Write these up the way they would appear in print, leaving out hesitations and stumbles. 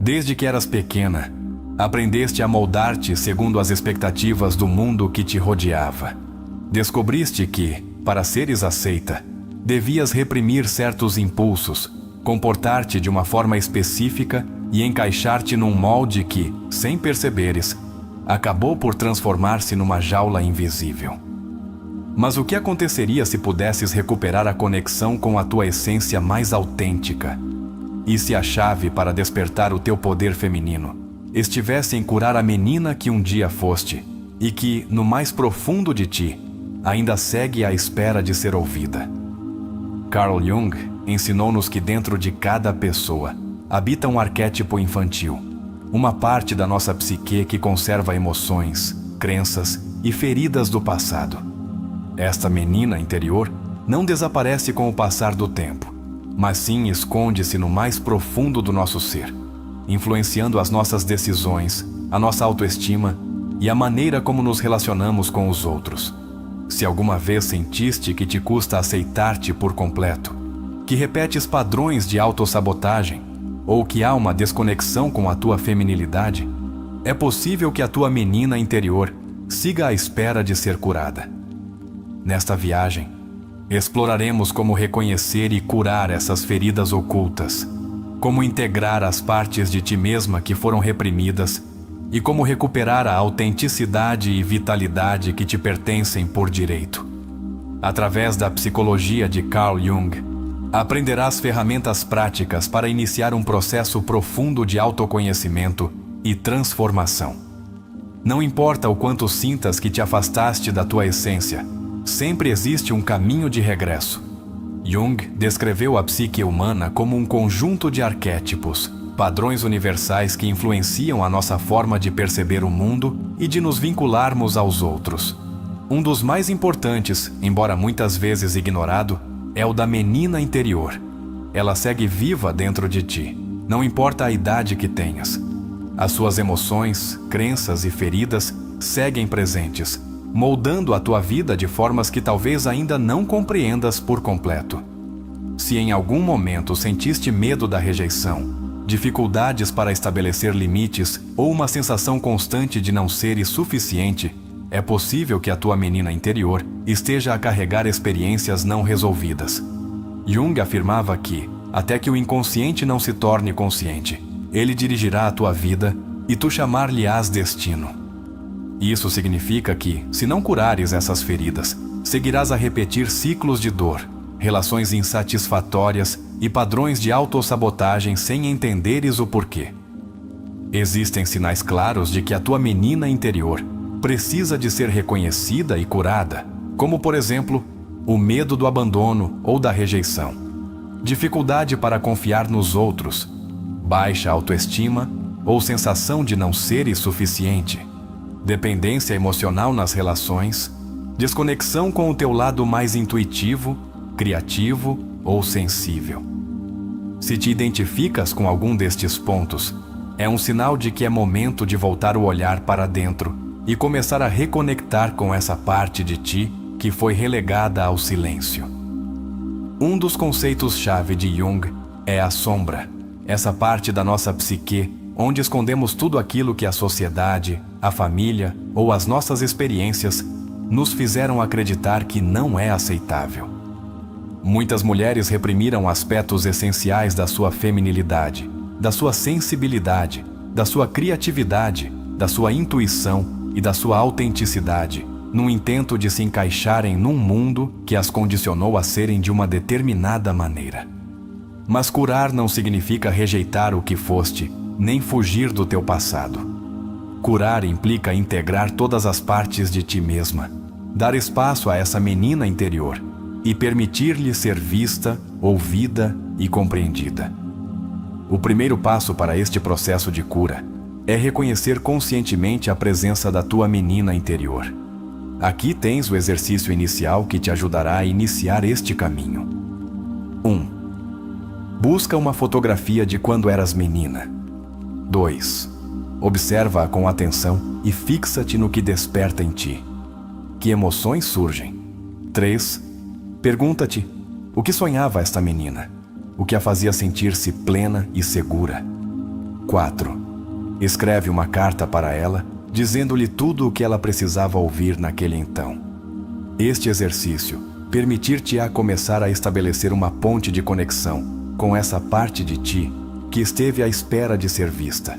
Desde que eras pequena, aprendeste a moldar-te segundo as expectativas do mundo que te rodeava. Descobriste que, para seres aceita, devias reprimir certos impulsos, comportar-te de uma forma específica e encaixar-te num molde que, sem perceberes, acabou por transformar-se numa jaula invisível. Mas o que aconteceria se pudesses recuperar a conexão com a tua essência mais autêntica? E se a chave para despertar o teu poder feminino estivesse em curar a menina que um dia foste e que, no mais profundo de ti, ainda segue à espera de ser ouvida? Carl Jung ensinou-nos que dentro de cada pessoa habita um arquétipo infantil, uma parte da nossa psique que conserva emoções, crenças e feridas do passado. Esta menina interior não desaparece com o passar do tempo, mas sim esconde-se no mais profundo do nosso ser, influenciando as nossas decisões, a nossa autoestima e a maneira como nos relacionamos com os outros. Se alguma vez sentiste que te custa aceitar-te por completo, que repetes padrões de autossabotagem, ou que há uma desconexão com a tua feminilidade, é possível que a tua menina interior siga à espera de ser curada. Nesta viagem, exploraremos como reconhecer e curar essas feridas ocultas, como integrar as partes de ti mesma que foram reprimidas e como recuperar a autenticidade e vitalidade que te pertencem por direito. Através da psicologia de Carl Jung, aprenderás ferramentas práticas para iniciar um processo profundo de autoconhecimento e transformação. Não importa o quanto sintas que te afastaste da tua essência, sempre existe um caminho de regresso. Jung descreveu a psique humana como um conjunto de arquétipos, padrões universais que influenciam a nossa forma de perceber o mundo e de nos vincularmos aos outros. Um dos mais importantes, embora muitas vezes ignorado, é o da menina interior. Ela segue viva dentro de ti, não importa a idade que tenhas. As suas emoções, crenças e feridas seguem presentes, moldando a tua vida de formas que talvez ainda não compreendas por completo. Se em algum momento sentiste medo da rejeição, dificuldades para estabelecer limites ou uma sensação constante de não seres suficiente, é possível que a tua menina interior esteja a carregar experiências não resolvidas. Jung afirmava que, até que o inconsciente não se torne consciente, ele dirigirá a tua vida e tu chamar-lhe-ás destino. Isso significa que, se não curares essas feridas, seguirás a repetir ciclos de dor, relações insatisfatórias e padrões de autossabotagem sem entenderes o porquê. Existem sinais claros de que a tua menina interior precisa de ser reconhecida e curada, como, por exemplo, o medo do abandono ou da rejeição, dificuldade para confiar nos outros, baixa autoestima ou sensação de não seres suficiente, dependência emocional nas relações, desconexão com o teu lado mais intuitivo, criativo ou sensível. Se te identificas com algum destes pontos, é um sinal de que é momento de voltar o olhar para dentro e começar a reconectar com essa parte de ti que foi relegada ao silêncio. Um dos conceitos-chave de Jung é a sombra, essa parte da nossa psique onde escondemos tudo aquilo que a sociedade, a família ou as nossas experiências nos fizeram acreditar que não é aceitável. Muitas mulheres reprimiram aspectos essenciais da sua feminilidade, da sua sensibilidade, da sua criatividade, da sua intuição e da sua autenticidade, num intento de se encaixarem num mundo que as condicionou a serem de uma determinada maneira. Mas curar não significa rejeitar o que foste, nem fugir do teu passado. Curar implica integrar todas as partes de ti mesma, dar espaço a essa menina interior e permitir-lhe ser vista, ouvida e compreendida. O primeiro passo para este processo de cura é reconhecer conscientemente a presença da tua menina interior. Aqui tens o exercício inicial que te ajudará a iniciar este caminho. 1. Busca uma fotografia de quando eras menina. 2. Observa-a com atenção e fixa-te no que desperta em ti. Que emoções surgem? 3. Pergunta-te, o que sonhava esta menina? O que a fazia sentir-se plena e segura? 4. Escreve uma carta para ela, dizendo-lhe tudo o que ela precisava ouvir naquele então. Este exercício permitir-te-á começar a estabelecer uma ponte de conexão com essa parte de ti que esteve à espera de ser vista.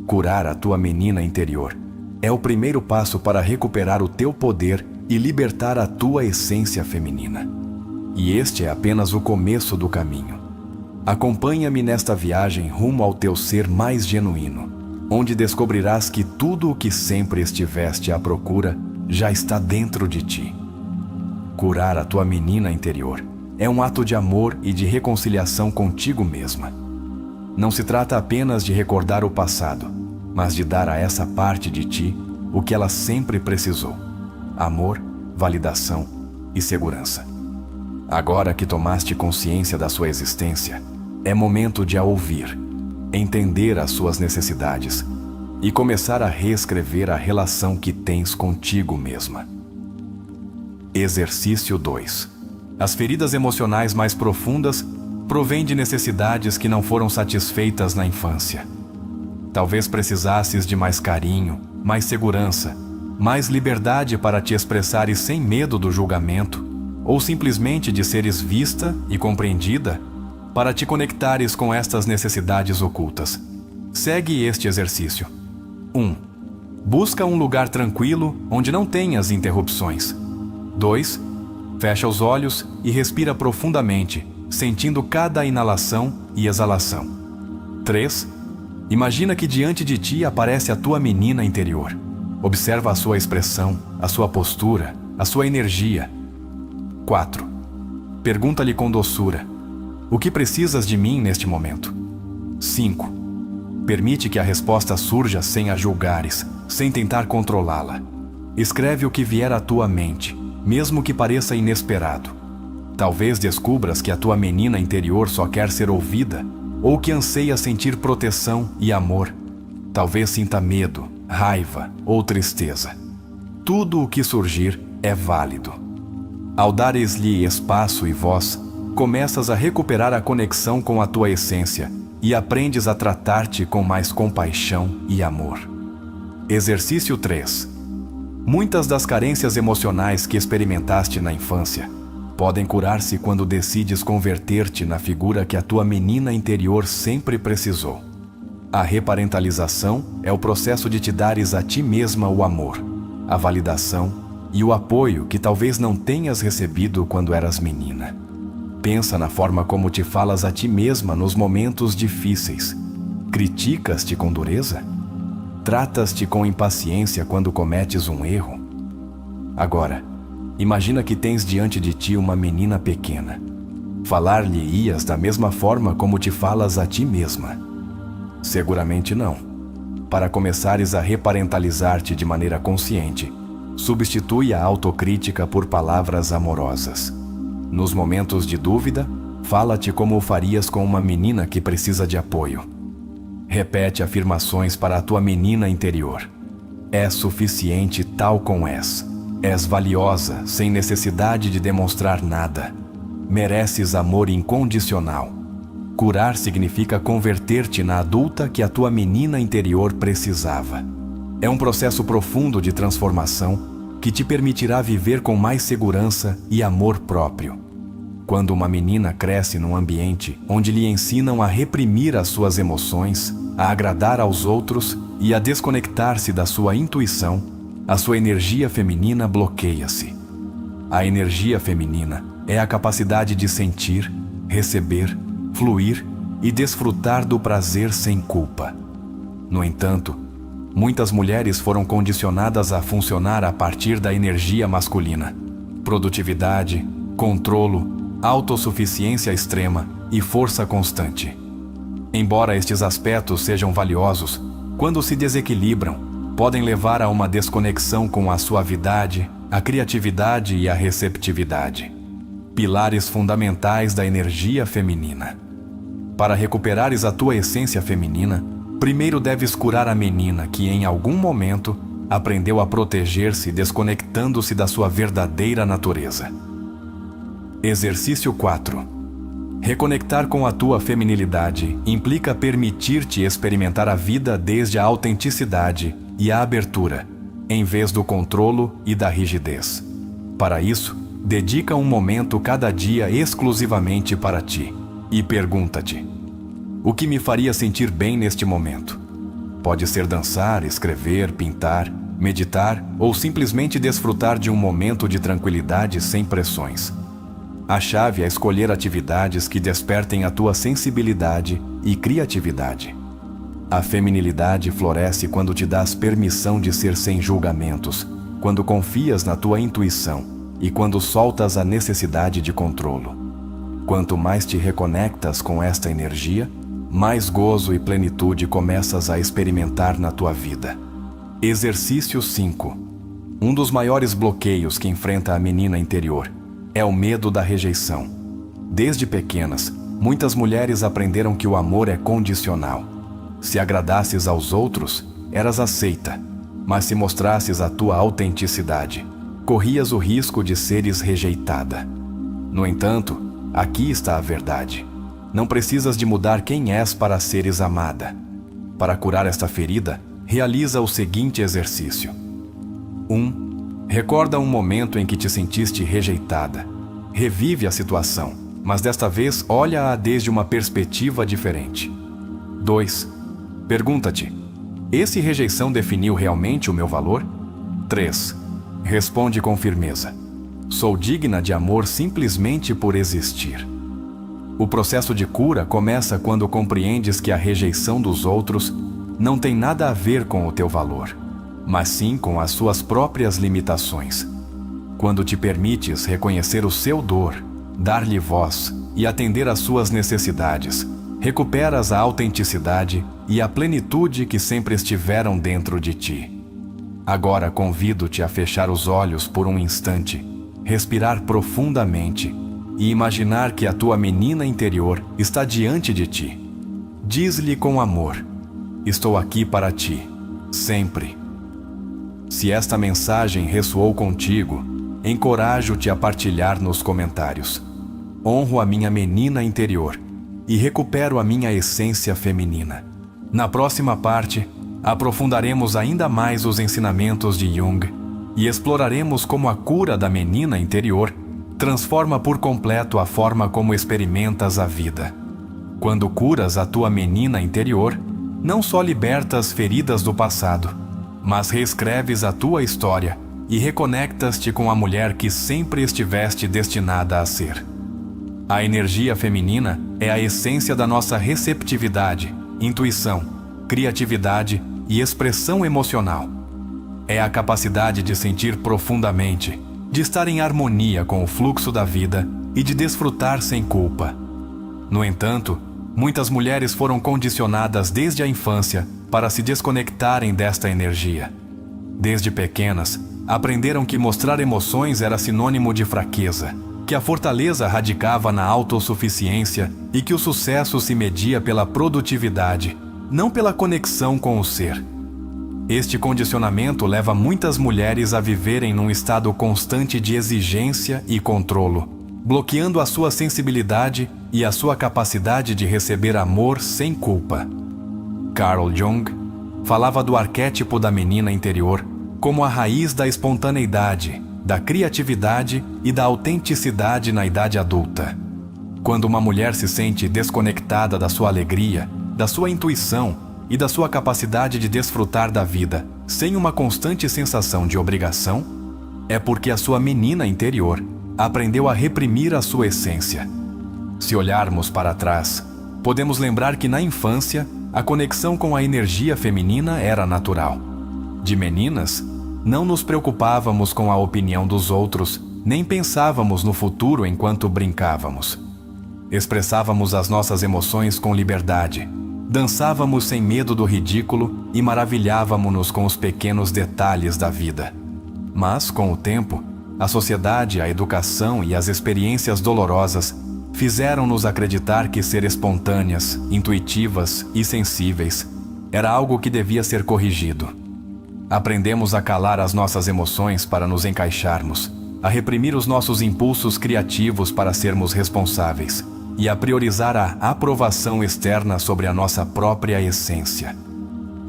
Curar a tua menina interior é o primeiro passo para recuperar o teu poder e libertar a tua essência feminina. E este é apenas o começo do caminho. Acompanha-me nesta viagem rumo ao teu ser mais genuíno, onde descobrirás que tudo o que sempre estiveste à procura já está dentro de ti. Curar a tua menina interior é um ato de amor e de reconciliação contigo mesma. Não se trata apenas de recordar o passado, mas de dar a essa parte de ti o que ela sempre precisou: amor, validação e segurança. Agora que tomaste consciência da sua existência, é momento de a ouvir, entender as suas necessidades e começar a reescrever a relação que tens contigo mesma. Exercício 2. As feridas emocionais mais profundas provêm de necessidades que não foram satisfeitas na infância. Talvez precisasses de mais carinho, mais segurança, mais liberdade para te expressares sem medo do julgamento, ou simplesmente de seres vista e compreendida para te conectares com estas necessidades ocultas. Segue este exercício. 1. Busca um lugar tranquilo onde não tenhas interrupções. 2. Fecha os olhos e respira profundamente, sentindo cada inalação e exalação. 3. Imagina que diante de ti aparece a tua menina interior. Observa a sua expressão, a sua postura, a sua energia. 4. Pergunta-lhe com doçura: o que precisas de mim neste momento? 5. Permite que a resposta surja sem a julgares, sem tentar controlá-la. Escreve o que vier à tua mente, mesmo que pareça inesperado. Talvez descubras que a tua menina interior só quer ser ouvida, ou que anseia sentir proteção e amor. Talvez sinta medo, raiva ou tristeza. Tudo o que surgir é válido. Ao dares-lhe espaço e voz, começas a recuperar a conexão com a tua essência e aprendes a tratar-te com mais compaixão e amor. Exercício 3. Muitas das carências emocionais que experimentaste na infância podem curar-se quando decides converter-te na figura que a tua menina interior sempre precisou. A reparentalização é o processo de te dares a ti mesma o amor, a validação e o apoio que talvez não tenhas recebido quando eras menina. Pensa na forma como te falas a ti mesma nos momentos difíceis. Criticas-te com dureza? Tratas-te com impaciência quando cometes um erro? Agora, imagina que tens diante de ti uma menina pequena. Falar-lhe-ias da mesma forma como te falas a ti mesma? Seguramente não. Para começares a reparentalizar-te de maneira consciente, substitui a autocrítica por palavras amorosas. Nos momentos de dúvida, fala-te como o farias com uma menina que precisa de apoio. Repete afirmações para a tua menina interior. És suficiente tal como és. És valiosa, sem necessidade de demonstrar nada. Mereces amor incondicional. Curar significa converter-te na adulta que a tua menina interior precisava. É um processo profundo de transformação que te permitirá viver com mais segurança e amor próprio. Quando uma menina cresce num ambiente onde lhe ensinam a reprimir as suas emoções, a agradar aos outros e a desconectar-se da sua intuição, a sua energia feminina bloqueia-se. A energia feminina é a capacidade de sentir, receber, fluir e desfrutar do prazer sem culpa. No entanto, muitas mulheres foram condicionadas a funcionar a partir da energia masculina. Produtividade, controlo, autossuficiência extrema e força constante. Embora estes aspectos sejam valiosos, quando se desequilibram, podem levar a uma desconexão com a suavidade, a criatividade e a receptividade. Pilares fundamentais da energia feminina. Para recuperares a tua essência feminina, primeiro deves curar a menina que, em algum momento, aprendeu a proteger-se desconectando-se da sua verdadeira natureza. Exercício 4. Reconectar com a tua feminilidade implica permitir-te experimentar a vida desde a autenticidade e a abertura, em vez do controlo e da rigidez. Para isso, dedica um momento cada dia exclusivamente para ti e pergunta-te: o que me faria sentir bem neste momento? Pode ser dançar, escrever, pintar, meditar ou simplesmente desfrutar de um momento de tranquilidade sem pressões. A chave é escolher atividades que despertem a tua sensibilidade e criatividade. A feminilidade floresce quando te dás permissão de ser sem julgamentos, quando confias na tua intuição e quando soltas a necessidade de controlo. Quanto mais te reconectas com esta energia, mais gozo e plenitude começas a experimentar na tua vida. Exercício 5. Um dos maiores bloqueios que enfrenta a menina interior é o medo da rejeição. Desde pequenas, muitas mulheres aprenderam que o amor é condicional. Se agradasses aos outros, eras aceita, mas se mostrasses a tua autenticidade, corrias o risco de seres rejeitada. No entanto, aqui está a verdade. Não precisas de mudar quem és para seres amada. Para curar esta ferida, realiza o seguinte exercício. 1. Recorda um momento em que te sentiste rejeitada. Revive a situação, mas desta vez olha-a desde uma perspectiva diferente. 2. Pergunta-te: esse rejeição definiu realmente o meu valor? 3. Responde com firmeza: sou digna de amor simplesmente por existir. O processo de cura começa quando compreendes que a rejeição dos outros não tem nada a ver com o teu valor, mas sim com as suas próprias limitações. Quando te permites reconhecer o seu dor, dar-lhe voz e atender às suas necessidades, recuperas a autenticidade e a plenitude que sempre estiveram dentro de ti. Agora convido-te a fechar os olhos por um instante, respirar profundamente e imaginar que a tua menina interior está diante de ti. Diz-lhe com amor: estou aqui para ti, sempre. Se esta mensagem ressoou contigo, encorajo-te a partilhar nos comentários. Honro a minha menina interior e recupero a minha essência feminina. Na próxima parte, aprofundaremos ainda mais os ensinamentos de Jung e exploraremos como a cura da menina interior transforma por completo a forma como experimentas a vida. Quando curas a tua menina interior, não só libertas feridas do passado, mas reescreves a tua história e reconectas-te com a mulher que sempre estiveste destinada a ser. A energia feminina é a essência da nossa receptividade, intuição, criatividade e expressão emocional. É a capacidade de sentir profundamente, de estar em harmonia com o fluxo da vida e de desfrutar sem culpa. No entanto, muitas mulheres foram condicionadas desde a infância para se desconectarem desta energia. Desde pequenas, aprenderam que mostrar emoções era sinônimo de fraqueza, que a fortaleza radicava na autossuficiência e que o sucesso se media pela produtividade, não pela conexão com o ser. Este condicionamento leva muitas mulheres a viverem num estado constante de exigência e controlo, bloqueando a sua sensibilidade e a sua capacidade de receber amor sem culpa. Carl Jung falava do arquétipo da menina interior como a raiz da espontaneidade, da criatividade e da autenticidade na idade adulta. Quando uma mulher se sente desconectada da sua alegria, da sua intuição e da sua capacidade de desfrutar da vida, sem uma constante sensação de obrigação, é porque a sua menina interior aprendeu a reprimir a sua essência. Se olharmos para trás, podemos lembrar que na infância, a conexão com a energia feminina era natural. De meninas, não nos preocupávamos com a opinião dos outros, nem pensávamos no futuro enquanto brincávamos. Expressávamos as nossas emoções com liberdade, dançávamos sem medo do ridículo e maravilhávamos-nos com os pequenos detalhes da vida. Mas, com o tempo, a sociedade, a educação e as experiências dolorosas fizeram-nos acreditar que ser espontâneas, intuitivas e sensíveis era algo que devia ser corrigido. Aprendemos a calar as nossas emoções para nos encaixarmos, a reprimir os nossos impulsos criativos para sermos responsáveis. e a priorizar a aprovação externa sobre a nossa própria essência.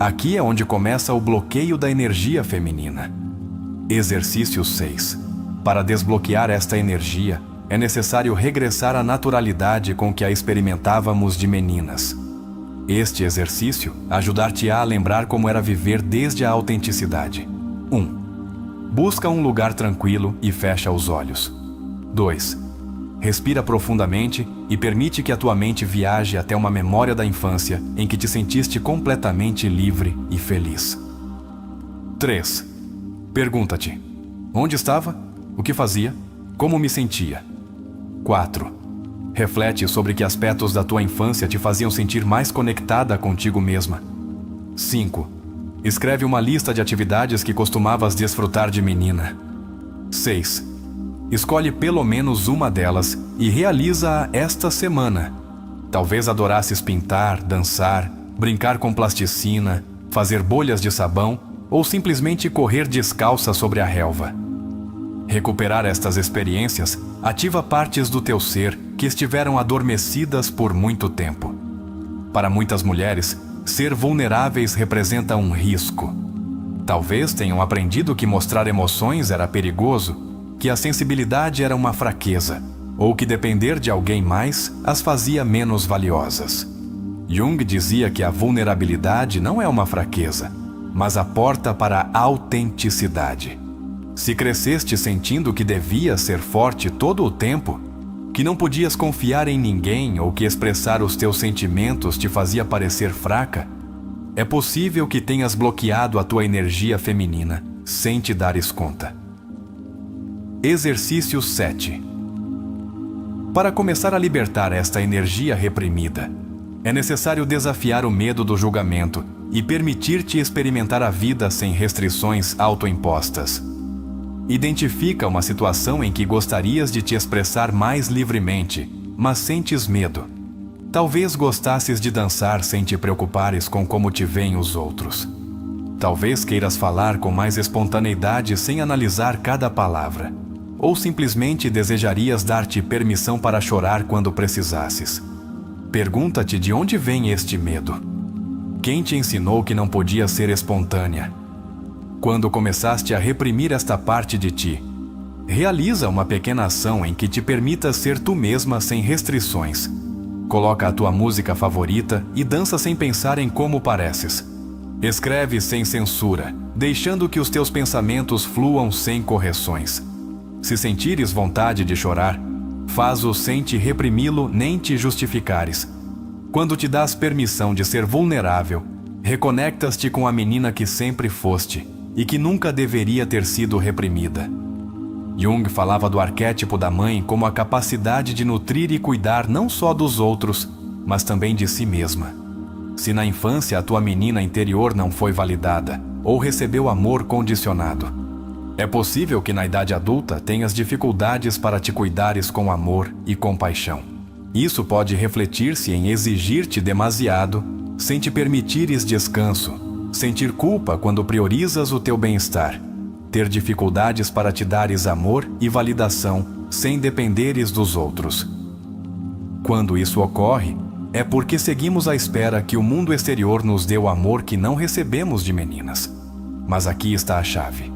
Aqui é onde começa o bloqueio da energia feminina. Exercício 6. Para desbloquear esta energia, é necessário regressar à naturalidade com que a experimentávamos de meninas. Este exercício ajudar-te-á a lembrar como era viver desde a autenticidade. 1. Busca um lugar tranquilo e fecha os olhos. 2. Respira profundamente e permite que a tua mente viaje até uma memória da infância em que te sentiste completamente livre e feliz. 3. Pergunta-te: onde estava? O que fazia? Como me sentia? 4. Reflete sobre que aspectos da tua infância te faziam sentir mais conectada contigo mesma. 5. Escreve uma lista de atividades que costumavas desfrutar de menina. 6. Escolhe pelo menos uma delas e realiza-a esta semana. Talvez adorasses pintar, dançar, brincar com plasticina, fazer bolhas de sabão ou simplesmente correr descalça sobre a relva. Recuperar estas experiências ativa partes do teu ser que estiveram adormecidas por muito tempo. Para muitas mulheres, ser vulneráveis representa um risco. Talvez tenham aprendido que mostrar emoções era perigoso, que a sensibilidade era uma fraqueza, ou que depender de alguém mais as fazia menos valiosas. Jung dizia que a vulnerabilidade não é uma fraqueza, mas a porta para a autenticidade. Se cresceste sentindo que devias ser forte todo o tempo, que não podias confiar em ninguém ou que expressar os teus sentimentos te fazia parecer fraca, é possível que tenhas bloqueado a tua energia feminina sem te dares conta. Exercício 7. Para começar a libertar esta energia reprimida, é necessário desafiar o medo do julgamento e permitir-te experimentar a vida sem restrições autoimpostas. Identifica uma situação em que gostarias de te expressar mais livremente, mas sentes medo. Talvez gostasses de dançar sem te preocupares com como te veem os outros. Talvez queiras falar com mais espontaneidade sem analisar cada palavra. Ou simplesmente desejarias dar-te permissão para chorar quando precisasses. Pergunta-te de onde vem este medo. Quem te ensinou que não podia ser espontânea? Quando começaste a reprimir esta parte de ti, realiza uma pequena ação em que te permita ser tu mesma sem restrições. Coloca a tua música favorita e dança sem pensar em como pareces. Escreve sem censura, deixando que os teus pensamentos fluam sem correções. Se sentires vontade de chorar, faz-o sem te reprimi-lo nem te justificares. Quando te dás permissão de ser vulnerável, reconectas-te com a menina que sempre foste e que nunca deveria ter sido reprimida. Jung falava do arquétipo da mãe como a capacidade de nutrir e cuidar não só dos outros, mas também de si mesma. Se na infância a tua menina interior não foi validada ou recebeu amor condicionado, é possível que na idade adulta tenhas dificuldades para te cuidares com amor e compaixão. Isso pode refletir-se em exigir-te demasiado, sem te permitires descanso, sentir culpa quando priorizas o teu bem-estar, ter dificuldades para te dares amor e validação sem dependeres dos outros. Quando isso ocorre, é porque seguimos à espera que o mundo exterior nos dê o amor que não recebemos de meninas. Mas aqui está a chave.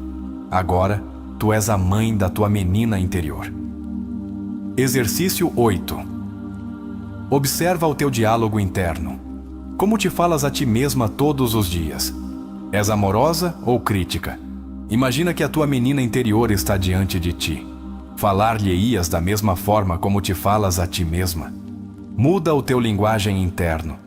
Agora, tu és a mãe da tua menina interior. Exercício 8. Observa o teu diálogo interno. Como te falas a ti mesma todos os dias? És amorosa ou crítica? Imagina que a tua menina interior está diante de ti. Falar-lhe-ias da mesma forma como te falas a ti mesma? Muda o teu linguagem interno.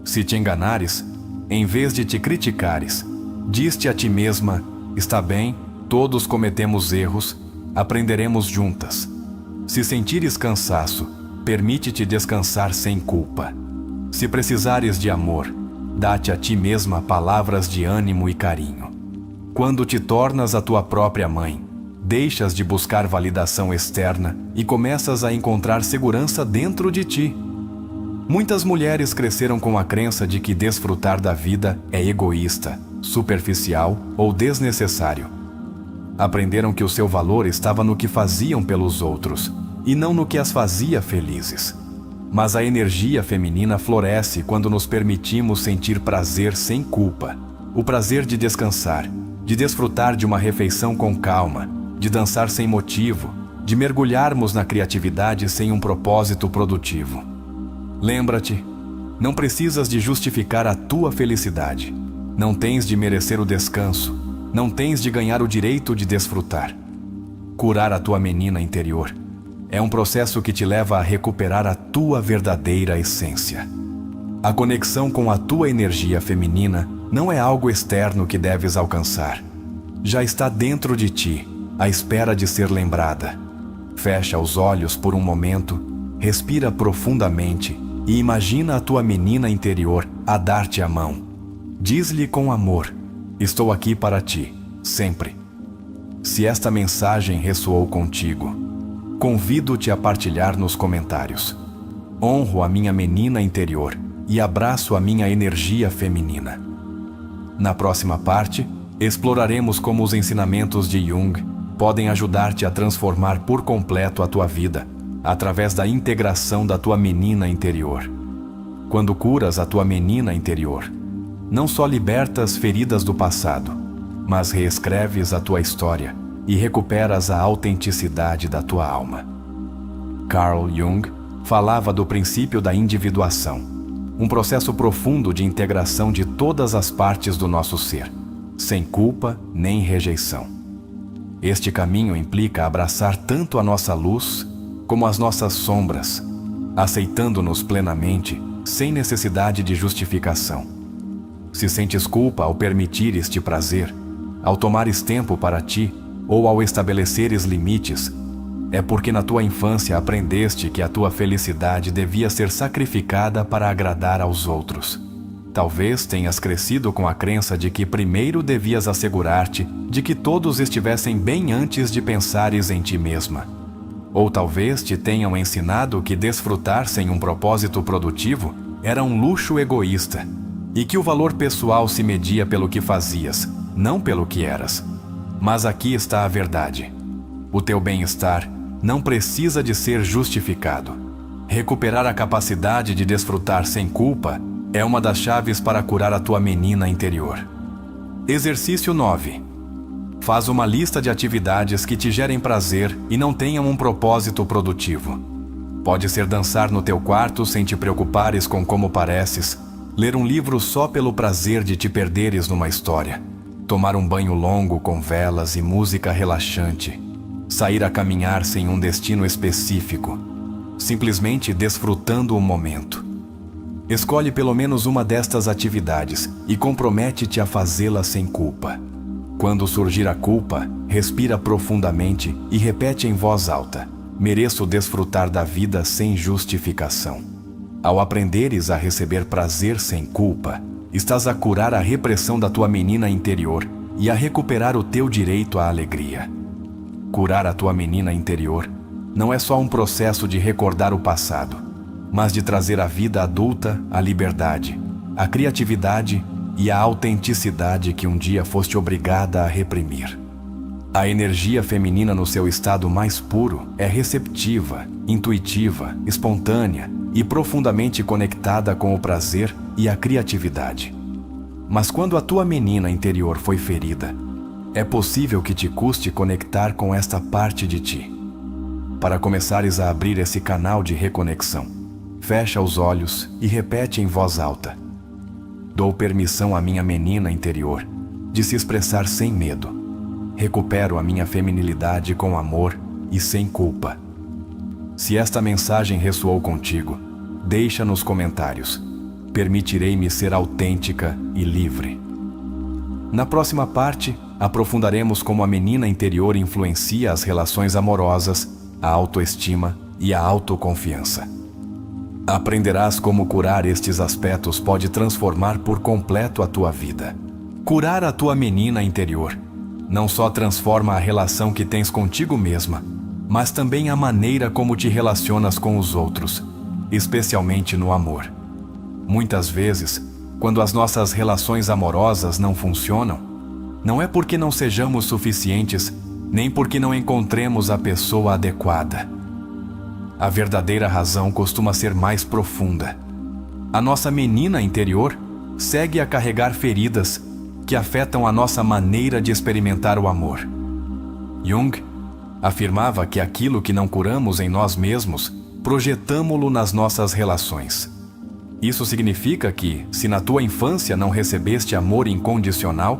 Se te enganares, em vez de te criticares, diz-te a ti mesma: está bem, todos cometemos erros, aprenderemos juntas. Se sentires cansaço, permite-te descansar sem culpa. Se precisares de amor, dá-te a ti mesma palavras de ânimo e carinho. Quando te tornas a tua própria mãe, deixas de buscar validação externa e começas a encontrar segurança dentro de ti. Muitas mulheres cresceram com a crença de que desfrutar da vida é egoísta, superficial ou desnecessário. Aprenderam que o seu valor estava no que faziam pelos outros e não no que as fazia felizes. Mas a energia feminina floresce quando nos permitimos sentir prazer sem culpa. O prazer de descansar, de desfrutar de uma refeição com calma, de dançar sem motivo, de mergulharmos na criatividade sem um propósito produtivo. Lembra-te, não precisas de justificar a tua felicidade. Não tens de merecer o descanso. Não tens de ganhar o direito de desfrutar. Curar a tua menina interior é um processo que te leva a recuperar a tua verdadeira essência. A conexão com a tua energia feminina não é algo externo que deves alcançar. Já está dentro de ti, à espera de ser lembrada. Fecha os olhos por um momento, respira profundamente e imagina a tua menina interior a dar-te a mão. Diz-lhe com amor: estou aqui para ti, sempre. Se esta mensagem ressoou contigo, convido-te a partilhar nos comentários. Honro a minha menina interior e abraço a minha energia feminina. Na próxima parte, exploraremos como os ensinamentos de Jung podem ajudar-te a transformar por completo a tua vida, através da integração da tua menina interior. Quando curas a tua menina interior, não só libertas feridas do passado, mas reescreves a tua história e recuperas a autenticidade da tua alma. Carl Jung falava do princípio da individuação, um processo profundo de integração de todas as partes do nosso ser, sem culpa nem rejeição. Este caminho implica abraçar tanto a nossa luz como as nossas sombras, aceitando-nos plenamente, sem necessidade de justificação. Se sentes culpa ao permitir este prazer, ao tomares tempo para ti ou ao estabeleceres limites, é porque na tua infância aprendeste que a tua felicidade devia ser sacrificada para agradar aos outros. Talvez tenhas crescido com a crença de que primeiro devias assegurar-te de que todos estivessem bem antes de pensares em ti mesma. Ou talvez te tenham ensinado que desfrutar sem um propósito produtivo era um luxo egoísta, e que o valor pessoal se media pelo que fazias, não pelo que eras. Mas aqui está a verdade. O teu bem-estar não precisa de ser justificado. Recuperar a capacidade de desfrutar sem culpa é uma das chaves para curar a tua menina interior. Exercício 9. Faz uma lista de atividades que te gerem prazer e não tenham um propósito produtivo. Pode ser dançar no teu quarto sem te preocupares com como pareces, ler um livro só pelo prazer de te perderes numa história, tomar um banho longo com velas e música relaxante, sair a caminhar sem um destino específico, simplesmente desfrutando o momento. Escolhe pelo menos uma destas atividades e compromete-te a fazê-la sem culpa. Quando surgir a culpa, respira profundamente e repete em voz alta: mereço desfrutar da vida sem justificação. Ao aprenderes a receber prazer sem culpa, estás a curar a repressão da tua menina interior e a recuperar o teu direito à alegria. Curar a tua menina interior não é só um processo de recordar o passado, mas de trazer à vida adulta a liberdade, a criatividade e a autenticidade que um dia foste obrigada a reprimir. A energia feminina no seu estado mais puro é receptiva, intuitiva, espontânea e profundamente conectada com o prazer e a criatividade. Mas quando a tua menina interior foi ferida, é possível que te custe conectar com esta parte de ti. Para começares a abrir esse canal de reconexão, fecha os olhos e repete em voz alta: dou permissão à minha menina interior de se expressar sem medo. Recupero a minha feminilidade com amor e sem culpa. Se esta mensagem ressoou contigo, deixa nos comentários. Permitirei-me ser autêntica e livre. Na próxima parte, aprofundaremos como a menina interior influencia as relações amorosas, a autoestima e a autoconfiança. Aprenderás como curar estes aspectos pode transformar por completo a tua vida. Curar a tua menina interior não só transforma a relação que tens contigo mesma, mas também a maneira como te relacionas com os outros, especialmente no amor. Muitas vezes, quando as nossas relações amorosas não funcionam, não é porque não sejamos suficientes, nem porque não encontremos a pessoa adequada. a verdadeira razão costuma ser mais profunda. A nossa menina interior segue a carregar feridas que afetam a nossa maneira de experimentar o amor. Jung afirmava que aquilo que não curamos em nós mesmos, projetamo-lo nas nossas relações. Isso significa que, se na tua infância não recebeste amor incondicional,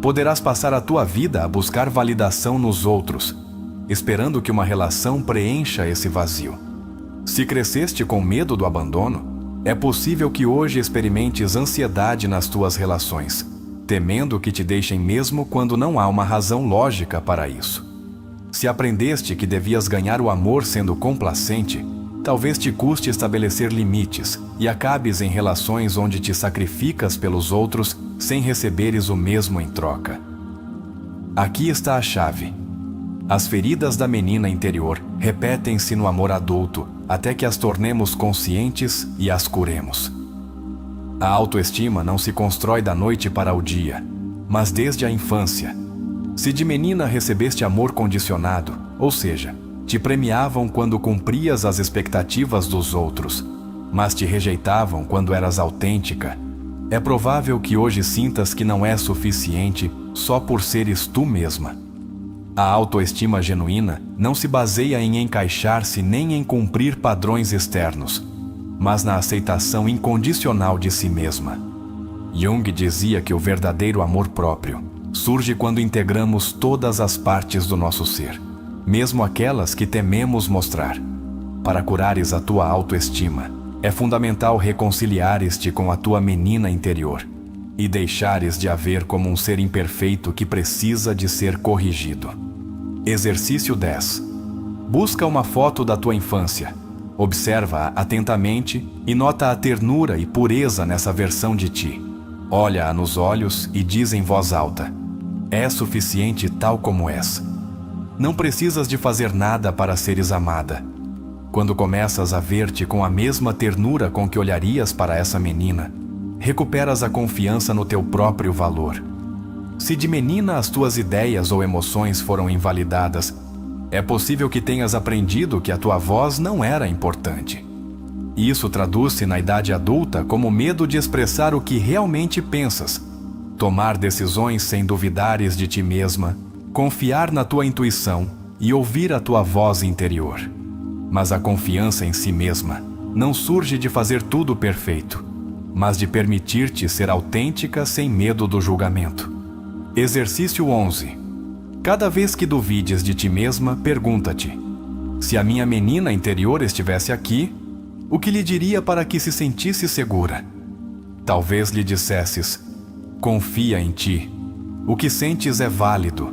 poderás passar a tua vida a buscar validação nos outros, esperando que uma relação preencha esse vazio. Se cresceste com medo do abandono, é possível que hoje experimentes ansiedade nas tuas relações, temendo que te deixem mesmo quando não há uma razão lógica para isso. Se aprendeste que devias ganhar o amor sendo complacente, talvez te custe estabelecer limites e acabes em relações onde te sacrificas pelos outros sem receberes o mesmo em troca. Aqui está a chave. As feridas da menina interior repetem-se no amor adulto até que as tornemos conscientes e as curemos. A autoestima não se constrói da noite para o dia, mas desde a infância. Se de menina recebeste amor condicionado, ou seja, te premiavam quando cumprias as expectativas dos outros, mas te rejeitavam quando eras autêntica, é provável que hoje sintas que não é suficiente só por seres tu mesma. A autoestima genuína não se baseia em encaixar-se nem em cumprir padrões externos, mas na aceitação incondicional de si mesma. Jung dizia que o verdadeiro amor próprio surge quando integramos todas as partes do nosso ser, mesmo aquelas que tememos mostrar. Para curares a tua autoestima, é fundamental reconciliares-te com a tua menina interior e deixares de a ver como um ser imperfeito que precisa de ser corrigido. Exercício 10. Busca uma foto da tua infância. Observa-a atentamente e nota a ternura e pureza nessa versão de ti. Olha-a nos olhos e diz em voz alta: é suficiente tal como és. Não precisas de fazer nada para seres amada. Quando começas a ver-te com a mesma ternura com que olharias para essa menina, recuperas a confiança no teu próprio valor. Se de menina as tuas ideias ou emoções foram invalidadas, é possível que tenhas aprendido que a tua voz não era importante. Isso traduz-se na idade adulta como medo de expressar o que realmente pensas, tomar decisões sem duvidares de ti mesma, confiar na tua intuição e ouvir a tua voz interior. Mas a confiança em si mesma não surge de fazer tudo perfeito, mas de permitir-te ser autêntica sem medo do julgamento. Exercício 11. Cada vez que duvides de ti mesma, pergunta-te: se a minha menina interior estivesse aqui, o que lhe diria para que se sentisse segura? Talvez lhe dissesses: confia em ti. O que sentes é válido.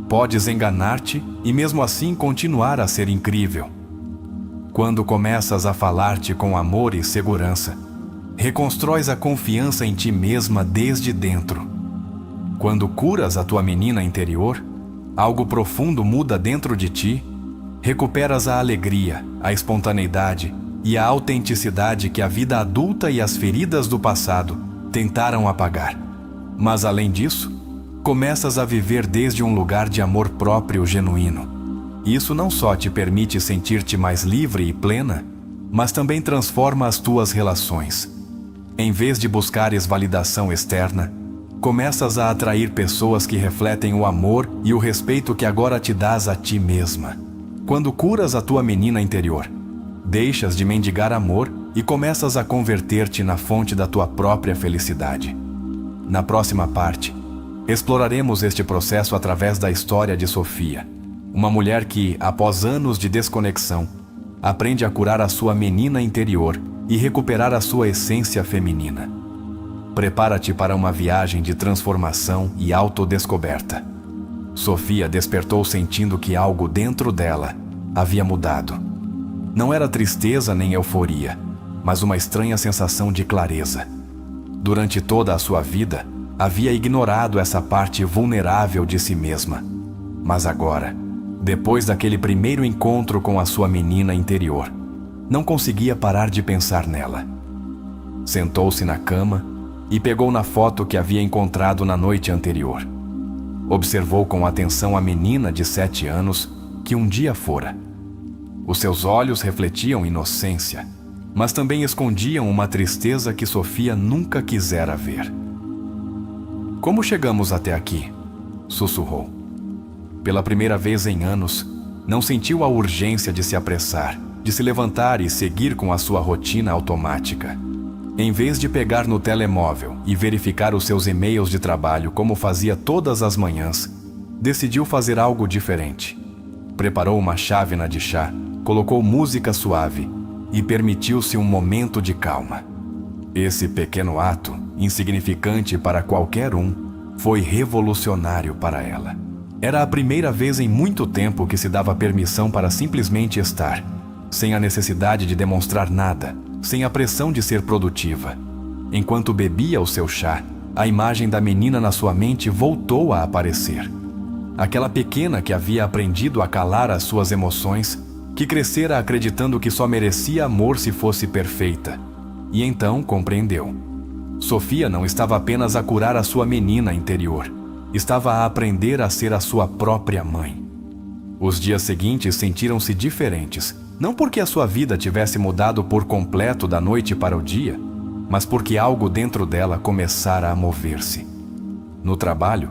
Podes enganar-te e mesmo assim continuar a ser incrível. Quando começas a falar-te com amor e segurança, reconstróis a confiança em ti mesma desde dentro. Quando curas a tua menina interior, algo profundo muda dentro de ti, recuperas a alegria, a espontaneidade e a autenticidade que a vida adulta e as feridas do passado tentaram apagar. Mas além disso, começas a viver desde um lugar de amor próprio genuíno. Isso não só te permite sentir-te mais livre e plena, mas também transforma as tuas relações. Em vez de buscares validação externa, começas a atrair pessoas que refletem o amor e o respeito que agora te dás a ti mesma. Quando curas a tua menina interior, deixas de mendigar amor e começas a converter-te na fonte da tua própria felicidade. Na próxima parte, exploraremos este processo através da história de Sofia, uma mulher que, após anos de desconexão, aprende a curar a sua menina interior e recuperar a sua essência feminina. Prepara-te para uma viagem de transformação e autodescoberta. Sofia despertou sentindo que algo dentro dela havia mudado. Não era tristeza nem euforia, mas uma estranha sensação de clareza. Durante toda a sua vida, havia ignorado essa parte vulnerável de si mesma. Mas agora, depois daquele primeiro encontro com a sua menina interior, não conseguia parar de pensar nela. Sentou-se na cama e pegou na foto que havia encontrado na noite anterior. Observou com atenção a menina de 7 anos que um dia fora. Os seus olhos refletiam inocência, mas também escondiam uma tristeza que Sofia nunca quisera ver. "Como chegamos até aqui?" sussurrou. Pela primeira vez em anos, não sentiu a urgência de se apressar, de se levantar e seguir com a sua rotina automática. Em vez de pegar no telemóvel e verificar os seus e-mails de trabalho como fazia todas as manhãs, decidiu fazer algo diferente. Preparou uma chávena de chá, colocou música suave e permitiu-se um momento de calma. Esse pequeno ato, insignificante para qualquer um, foi revolucionário para ela. Era a primeira vez em muito tempo que se dava permissão para simplesmente estar, sem a necessidade de demonstrar nada, sem a pressão de ser produtiva. Enquanto bebia o seu chá, a imagem da menina na sua mente voltou a aparecer. Aquela pequena que havia aprendido a calar as suas emoções, que crescera acreditando que só merecia amor se fosse perfeita. E então compreendeu. Sofia não estava apenas a curar a sua menina interior, estava a aprender a ser a sua própria mãe. Os dias seguintes sentiram-se diferentes, não porque a sua vida tivesse mudado por completo da noite para o dia, mas porque algo dentro dela começara a mover-se. No trabalho,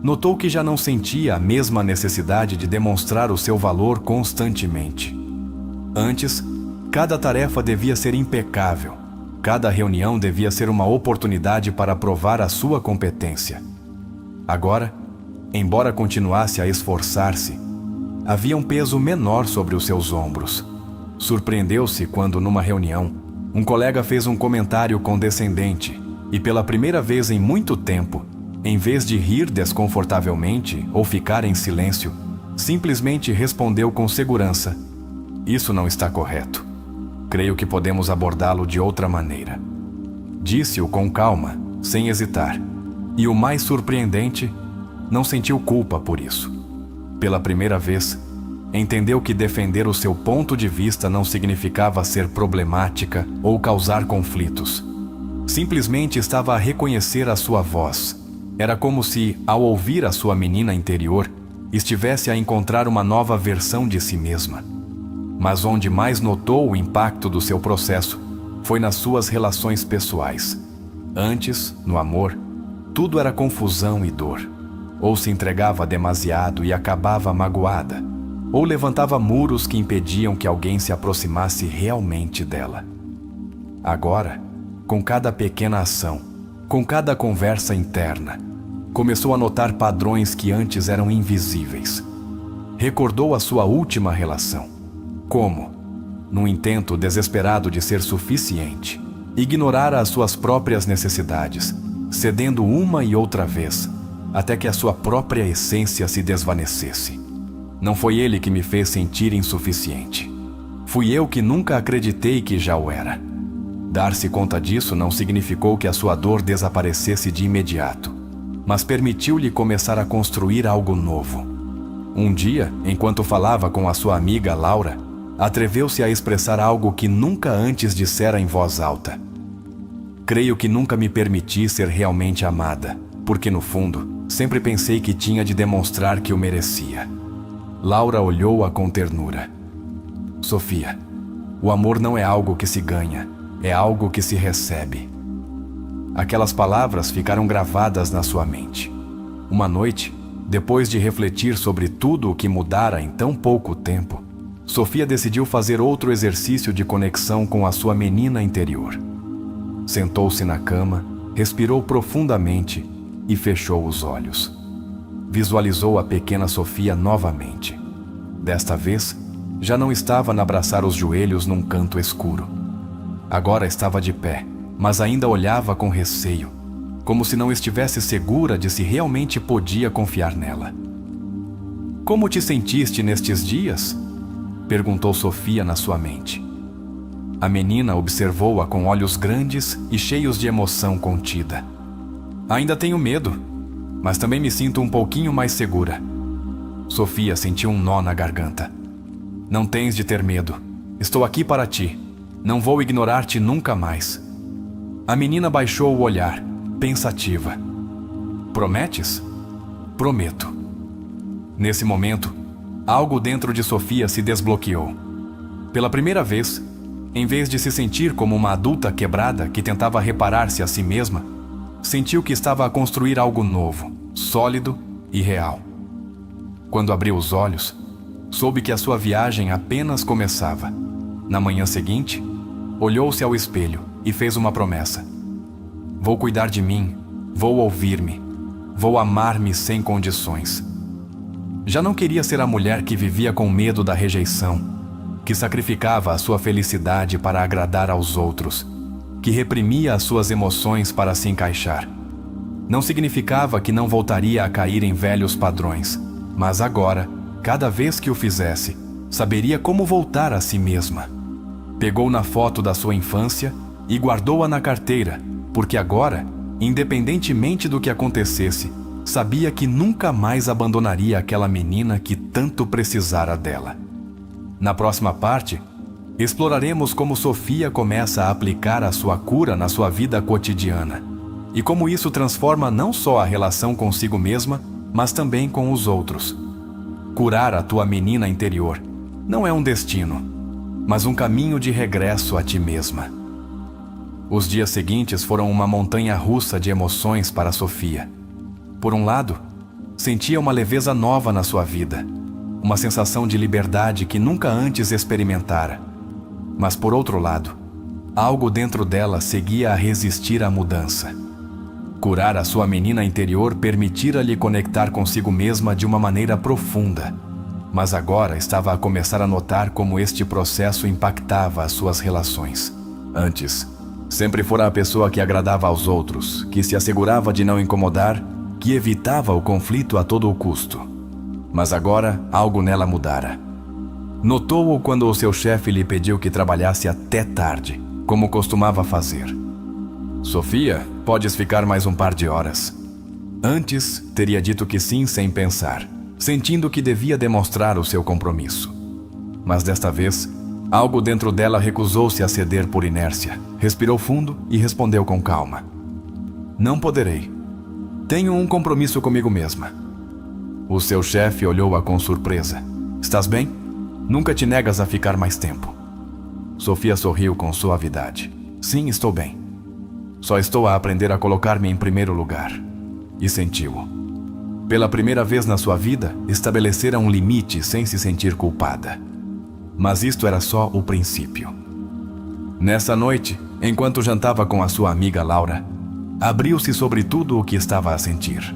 notou que já não sentia a mesma necessidade de demonstrar o seu valor constantemente. Antes, cada tarefa devia ser impecável, cada reunião devia ser uma oportunidade para provar a sua competência. Agora, embora continuasse a esforçar-se, havia um peso menor sobre os seus ombros. Surpreendeu-se quando, numa reunião, um colega fez um comentário condescendente e, pela primeira vez em muito tempo, em vez de rir desconfortavelmente ou ficar em silêncio, simplesmente respondeu com segurança: "Isso não está correto. Creio que podemos abordá-lo de outra maneira." Disse-o com calma, sem hesitar. E o mais surpreendente, não sentiu culpa por isso. Pela primeira vez, entendeu que defender o seu ponto de vista não significava ser problemática ou causar conflitos. Simplesmente estava a reconhecer a sua voz. Era como se, ao ouvir a sua menina interior, estivesse a encontrar uma nova versão de si mesma. Mas onde mais notou o impacto do seu processo foi nas suas relações pessoais. Antes, no amor, tudo era confusão e dor. Ou se entregava demasiado e acabava magoada, ou levantava muros que impediam que alguém se aproximasse realmente dela. Agora, com cada pequena ação, com cada conversa interna, começou a notar padrões que antes eram invisíveis. Recordou a sua última relação. Como, num intento desesperado de ser suficiente, ignorara as suas próprias necessidades, cedendo uma e outra vez, até que a sua própria essência se desvanecesse. Não foi ele que me fez sentir insuficiente. Fui eu que nunca acreditei que já o era. Dar-se conta disso não significou que a sua dor desaparecesse de imediato, mas permitiu-lhe começar a construir algo novo. Um dia, enquanto falava com a sua amiga Laura, atreveu-se a expressar algo que nunca antes dissera em voz alta. "Creio que nunca me permiti ser realmente amada, porque no fundo, sempre pensei que tinha de demonstrar que o merecia." Laura olhou-a com ternura. "Sofia, o amor não é algo que se ganha, é algo que se recebe." Aquelas palavras ficaram gravadas na sua mente. Uma noite, depois de refletir sobre tudo o que mudara em tão pouco tempo, Sofia decidiu fazer outro exercício de conexão com a sua menina interior. Sentou-se na cama, respirou profundamente e fechou os olhos. Visualizou a pequena Sofia novamente. Desta vez, já não estava a abraçar os joelhos num canto escuro. Agora estava de pé, mas ainda olhava com receio, como se não estivesse segura de se realmente podia confiar nela. "Como te sentiste nestes dias?" perguntou Sofia na sua mente. A menina observou-a com olhos grandes e cheios de emoção contida. "Ainda tenho medo, mas também me sinto um pouquinho mais segura." Sofia sentiu um nó na garganta. "Não tens de ter medo. Estou aqui para ti. Não vou ignorar-te nunca mais." A menina baixou o olhar, pensativa. "Prometes?" "Prometo." Nesse momento, algo dentro de Sofia se desbloqueou. Pela primeira vez, em vez de se sentir como uma adulta quebrada que tentava reparar-se a si mesma, sentiu que estava a construir algo novo, sólido e real. Quando abriu os olhos, soube que a sua viagem apenas começava. Na manhã seguinte, olhou-se ao espelho e fez uma promessa: vou cuidar de mim, vou ouvir-me, vou amar-me sem condições. Já não queria ser a mulher que vivia com medo da rejeição, que sacrificava a sua felicidade para agradar aos outros, que reprimia as suas emoções para se encaixar. Não significava que não voltaria a cair em velhos padrões, mas agora, cada vez que o fizesse, saberia como voltar a si mesma. Pegou na foto da sua infância e guardou-a na carteira, porque agora, independentemente do que acontecesse, sabia que nunca mais abandonaria aquela menina que tanto precisara dela. Na próxima parte, exploraremos como Sofia começa a aplicar a sua cura na sua vida cotidiana e como isso transforma não só a relação consigo mesma, mas também com os outros. Curar a tua menina interior não é um destino, mas um caminho de regresso a ti mesma. Os dias seguintes foram uma montanha-russa de emoções para Sofia. Por um lado, sentia uma leveza nova na sua vida, uma sensação de liberdade que nunca antes experimentara. Mas por outro lado, algo dentro dela seguia a resistir à mudança. Curar a sua menina interior permitira-lhe conectar consigo mesma de uma maneira profunda, mas agora estava a começar a notar como este processo impactava as suas relações. Antes, sempre fora a pessoa que agradava aos outros, que se assegurava de não incomodar, que evitava o conflito a todo o custo. Mas agora algo nela mudara. Notou-o quando o seu chefe lhe pediu que trabalhasse até tarde, como costumava fazer. Sofia, podes ficar mais um par de horas. Antes, teria dito que sim sem pensar, sentindo que devia demonstrar o seu compromisso. Mas desta vez, algo dentro dela recusou-se a ceder por inércia. Respirou fundo e respondeu com calma: não poderei. Tenho um compromisso comigo mesma. O seu chefe olhou-a com surpresa. Estás bem? Nunca te negas a ficar mais tempo. Sofia sorriu com suavidade. Sim, estou bem. Só estou a aprender a colocar-me em primeiro lugar. E sentiu-o. Pela primeira vez na sua vida, estabelecera um limite sem se sentir culpada. Mas isto era só o princípio. Nessa noite, enquanto jantava com a sua amiga Laura, abriu-se sobre tudo o que estava a sentir.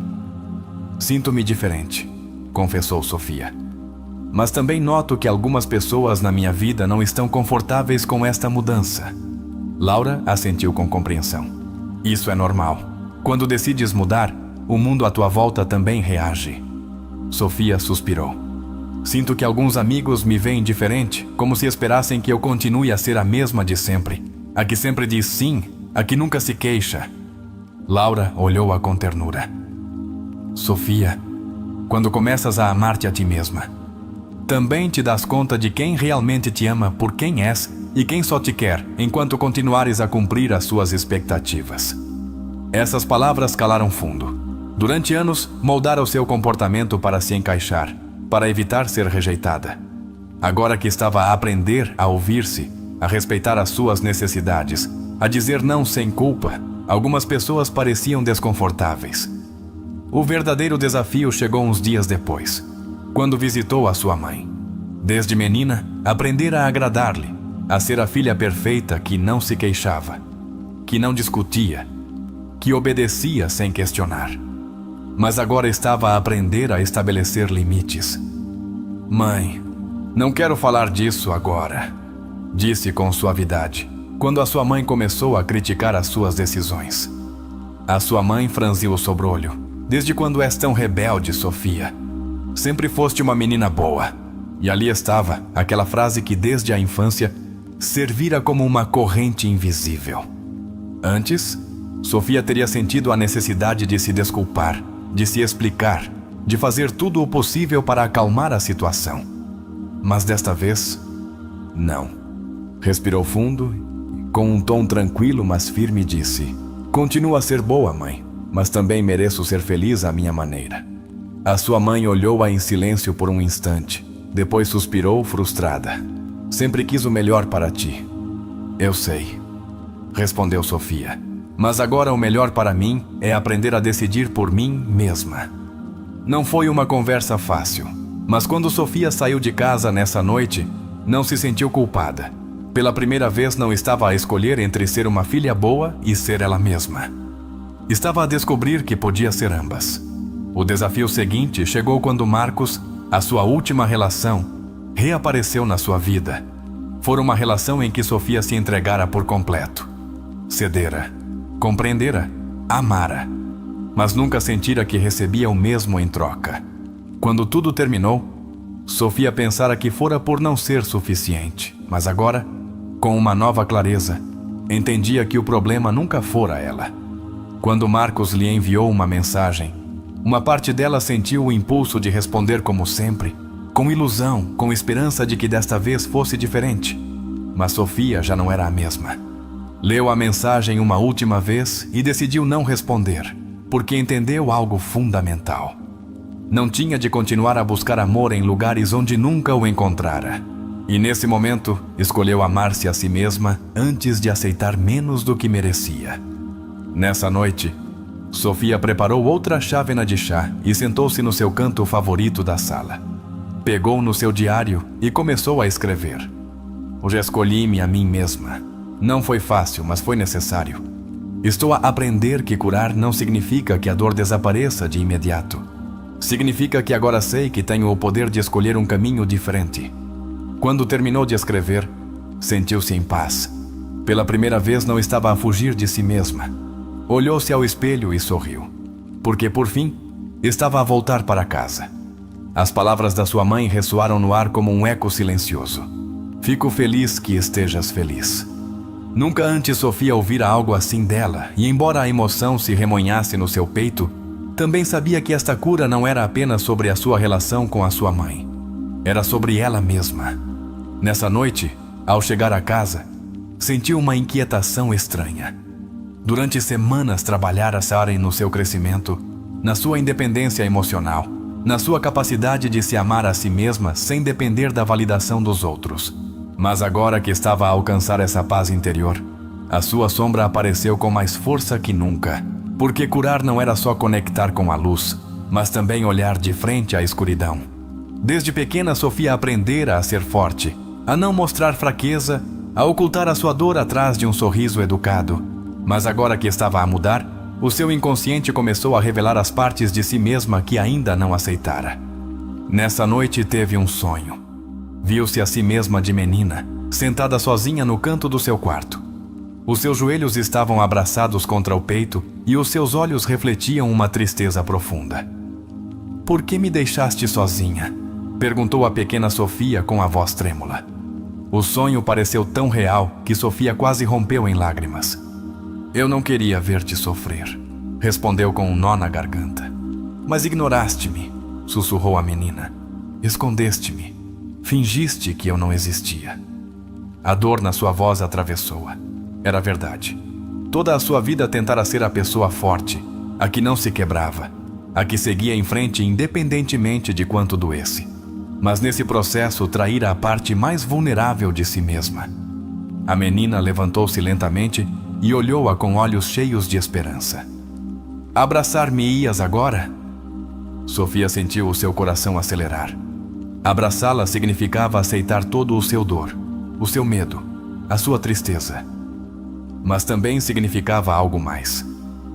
Sinto-me diferente, confessou Sofia. Mas também noto que algumas pessoas na minha vida não estão confortáveis com esta mudança. Laura assentiu com compreensão. Isso é normal. Quando decides mudar, o mundo à tua volta também reage. Sofia suspirou. Sinto que alguns amigos me veem diferente, como se esperassem que eu continue a ser a mesma de sempre. A que sempre diz sim, a que nunca se queixa. Laura olhou-a com ternura. Sofia, quando começas a amar-te a ti mesma, também te das conta de quem realmente te ama por quem és e quem só te quer enquanto continuares a cumprir as suas expectativas. Essas palavras calaram fundo. Durante anos, moldara o seu comportamento para se encaixar, para evitar ser rejeitada. Agora que estava a aprender a ouvir-se, a respeitar as suas necessidades, a dizer não sem culpa, algumas pessoas pareciam desconfortáveis. O verdadeiro desafio chegou uns dias depois, quando visitou a sua mãe. Desde menina, aprendera a agradar-lhe, a ser a filha perfeita que não se queixava, que não discutia, que obedecia sem questionar. Mas agora estava a aprender a estabelecer limites. Mãe, não quero falar disso agora, disse com suavidade, quando a sua mãe começou a criticar as suas decisões. A sua mãe franziu o sobrolho. Desde quando és tão rebelde, Sofia? Sempre foste uma menina boa. E ali estava, aquela frase que desde a infância servira como uma corrente invisível. Antes, Sofia teria sentido a necessidade de se desculpar, de se explicar, de fazer tudo o possível para acalmar a situação. Mas desta vez, não. Respirou fundo e, com um tom tranquilo mas firme, disse: continua a ser boa, mãe, mas também mereço ser feliz à minha maneira. A sua mãe olhou-a em silêncio por um instante, depois suspirou frustrada. Sempre quis o melhor para ti. Eu sei, respondeu Sofia. Mas agora o melhor para mim é aprender a decidir por mim mesma. Não foi uma conversa fácil, mas quando Sofia saiu de casa nessa noite, não se sentiu culpada. Pela primeira vez não estava a escolher entre ser uma filha boa e ser ela mesma. Estava a descobrir que podia ser ambas. O desafio seguinte chegou quando Marcos, a sua última relação, reapareceu na sua vida. Foi uma relação em que Sofia se entregara por completo. Cedera, compreendera, amara, mas nunca sentira que recebia o mesmo em troca. Quando tudo terminou, Sofia pensara que fora por não ser suficiente, mas agora, com uma nova clareza, entendia que o problema nunca fora ela. Quando Marcos lhe enviou uma mensagem, uma parte dela sentiu o impulso de responder como sempre, com ilusão, com esperança de que desta vez fosse diferente. Mas Sofia já não era a mesma. Leu a mensagem uma última vez e decidiu não responder, porque entendeu algo fundamental. Não tinha de continuar a buscar amor em lugares onde nunca o encontrara. E nesse momento, escolheu amar-se a si mesma antes de aceitar menos do que merecia. Nessa noite, Sofia preparou outra chávena de chá e sentou-se no seu canto favorito da sala. Pegou no seu diário e começou a escrever. Hoje escolhi-me a mim mesma. Não foi fácil, mas foi necessário. Estou a aprender que curar não significa que a dor desapareça de imediato. Significa que agora sei que tenho o poder de escolher um caminho diferente. Quando terminou de escrever, sentiu-se em paz. Pela primeira vez não estava a fugir de si mesma. Olhou-se ao espelho e sorriu, porque por fim estava a voltar para casa. As palavras da sua mãe ressoaram no ar como um eco silencioso. Fico feliz que estejas feliz. Nunca antes Sofia ouvira algo assim dela, e embora a emoção se remoinhasse no seu peito, também sabia que esta cura não era apenas sobre a sua relação com a sua mãe. Era sobre ela mesma. Nessa noite, ao chegar a casa, sentiu uma inquietação estranha. Durante semanas trabalhara no seu crescimento, na sua independência emocional, na sua capacidade de se amar a si mesma sem depender da validação dos outros. Mas agora que estava a alcançar essa paz interior, a sua sombra apareceu com mais força que nunca, porque curar não era só conectar com a luz, mas também olhar de frente à escuridão. Desde pequena, Sofia aprendera a ser forte, a não mostrar fraqueza, a ocultar a sua dor atrás de um sorriso educado. Mas agora que estava a mudar, o seu inconsciente começou a revelar as partes de si mesma que ainda não aceitara. Nessa noite teve um sonho. Viu-se a si mesma de menina, sentada sozinha no canto do seu quarto. Os seus joelhos estavam abraçados contra o peito e os seus olhos refletiam uma tristeza profunda. "Por que me deixaste sozinha?", perguntou a pequena Sofia com a voz trêmula. O sonho pareceu tão real que Sofia quase rompeu em lágrimas. "Eu não queria ver-te sofrer", respondeu com um nó na garganta. "Mas ignoraste-me", sussurrou a menina. "Escondeste-me. Fingiste que eu não existia." A dor na sua voz atravessou-a. Era verdade. Toda a sua vida tentara ser a pessoa forte, a que não se quebrava, a que seguia em frente independentemente de quanto doesse. Mas nesse processo traíra a parte mais vulnerável de si mesma. A menina levantou-se lentamente e olhou-a com olhos cheios de esperança. "Abraçar-me-ias agora?" Sofia sentiu o seu coração acelerar. Abraçá-la significava aceitar todo o seu dor, o seu medo, a sua tristeza. Mas também significava algo mais.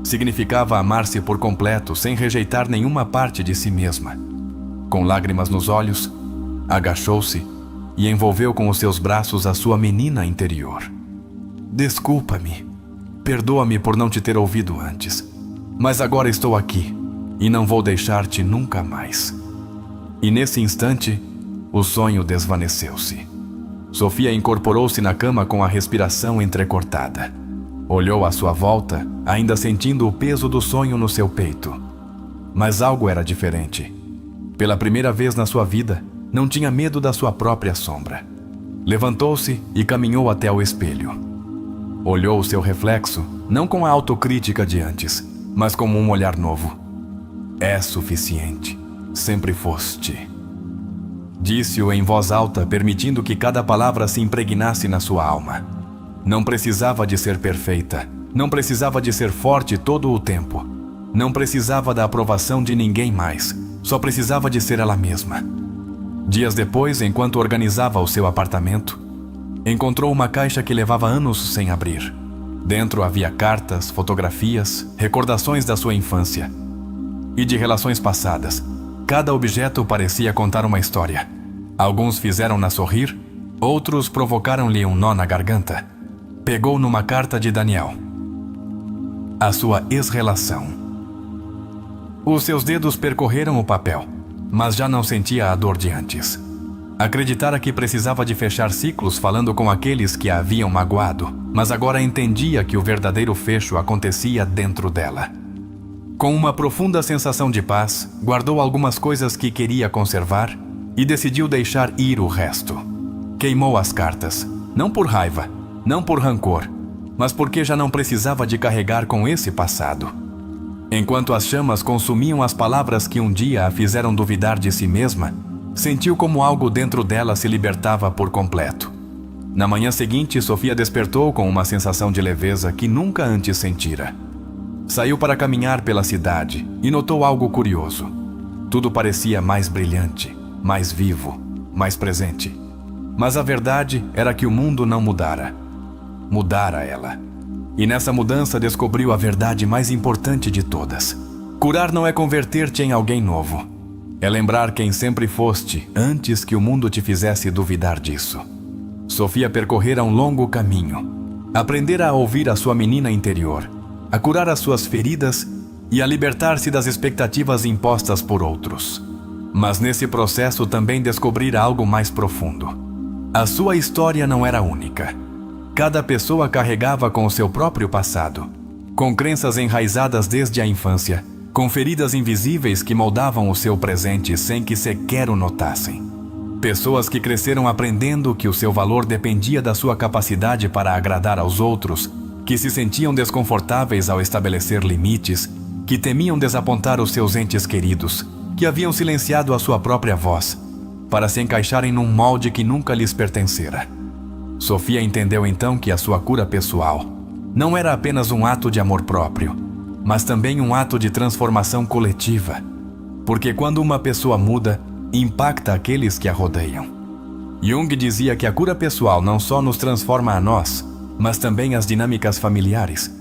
Significava amar-se por completo, sem rejeitar nenhuma parte de si mesma. Com lágrimas nos olhos, agachou-se e envolveu com os seus braços a sua menina interior. "Desculpa-me. Perdoa-me por não te ter ouvido antes. Mas agora estou aqui e não vou deixar-te nunca mais." E nesse instante, o sonho desvaneceu-se. Sofia incorporou-se na cama com a respiração entrecortada. Olhou à sua volta, ainda sentindo o peso do sonho no seu peito. Mas algo era diferente. Pela primeira vez na sua vida, não tinha medo da sua própria sombra. Levantou-se e caminhou até o espelho. Olhou o seu reflexo, não com a autocrítica de antes, mas com um olhar novo. "É suficiente. Sempre foste." Disse-o em voz alta, permitindo que cada palavra se impregnasse na sua alma. Não precisava de ser perfeita. Não precisava de ser forte todo o tempo. Não precisava da aprovação de ninguém mais. Só precisava de ser ela mesma. Dias depois, enquanto organizava o seu apartamento, encontrou uma caixa que levava anos sem abrir. Dentro havia cartas, fotografias, recordações da sua infância e de relações passadas. Cada objeto parecia contar uma história. Alguns fizeram-na sorrir, outros provocaram-lhe um nó na garganta. Pegou numa carta de Daniel. A sua ex-relação. Os seus dedos percorreram o papel, mas já não sentia a dor de antes. Acreditara que precisava de fechar ciclos falando com aqueles que a haviam magoado, mas agora entendia que o verdadeiro fecho acontecia dentro dela. Com uma profunda sensação de paz, guardou algumas coisas que queria conservar e decidiu deixar ir o resto. Queimou as cartas, não por raiva, não por rancor, mas porque já não precisava de carregar com esse passado. Enquanto as chamas consumiam as palavras que um dia a fizeram duvidar de si mesma, sentiu como algo dentro dela se libertava por completo. Na manhã seguinte, Sofia despertou com uma sensação de leveza que nunca antes sentira. Saiu para caminhar pela cidade e notou algo curioso. Tudo parecia mais brilhante, mais vivo, mais presente. Mas a verdade era que o mundo não mudara. Mudara ela. E nessa mudança descobriu a verdade mais importante de todas. Curar não é converter-te em alguém novo. É lembrar quem sempre foste antes que o mundo te fizesse duvidar disso. Sofia percorrera um longo caminho. Aprendera a ouvir a sua menina interior, a curar as suas feridas e a libertar-se das expectativas impostas por outros. Mas nesse processo também descobrira algo mais profundo. A sua história não era única. Cada pessoa carregava com o seu próprio passado, com crenças enraizadas desde a infância, com feridas invisíveis que moldavam o seu presente sem que sequer o notassem. Pessoas que cresceram aprendendo que o seu valor dependia da sua capacidade para agradar aos outros, que se sentiam desconfortáveis ao estabelecer limites, que temiam desapontar os seus entes queridos, que haviam silenciado a sua própria voz, para se encaixarem num molde que nunca lhes pertencera. Sofia entendeu então que a sua cura pessoal não era apenas um ato de amor próprio, mas também um ato de transformação coletiva, porque quando uma pessoa muda, impacta aqueles que a rodeiam. Jung dizia que a cura pessoal não só nos transforma a nós, mas também as dinâmicas familiares,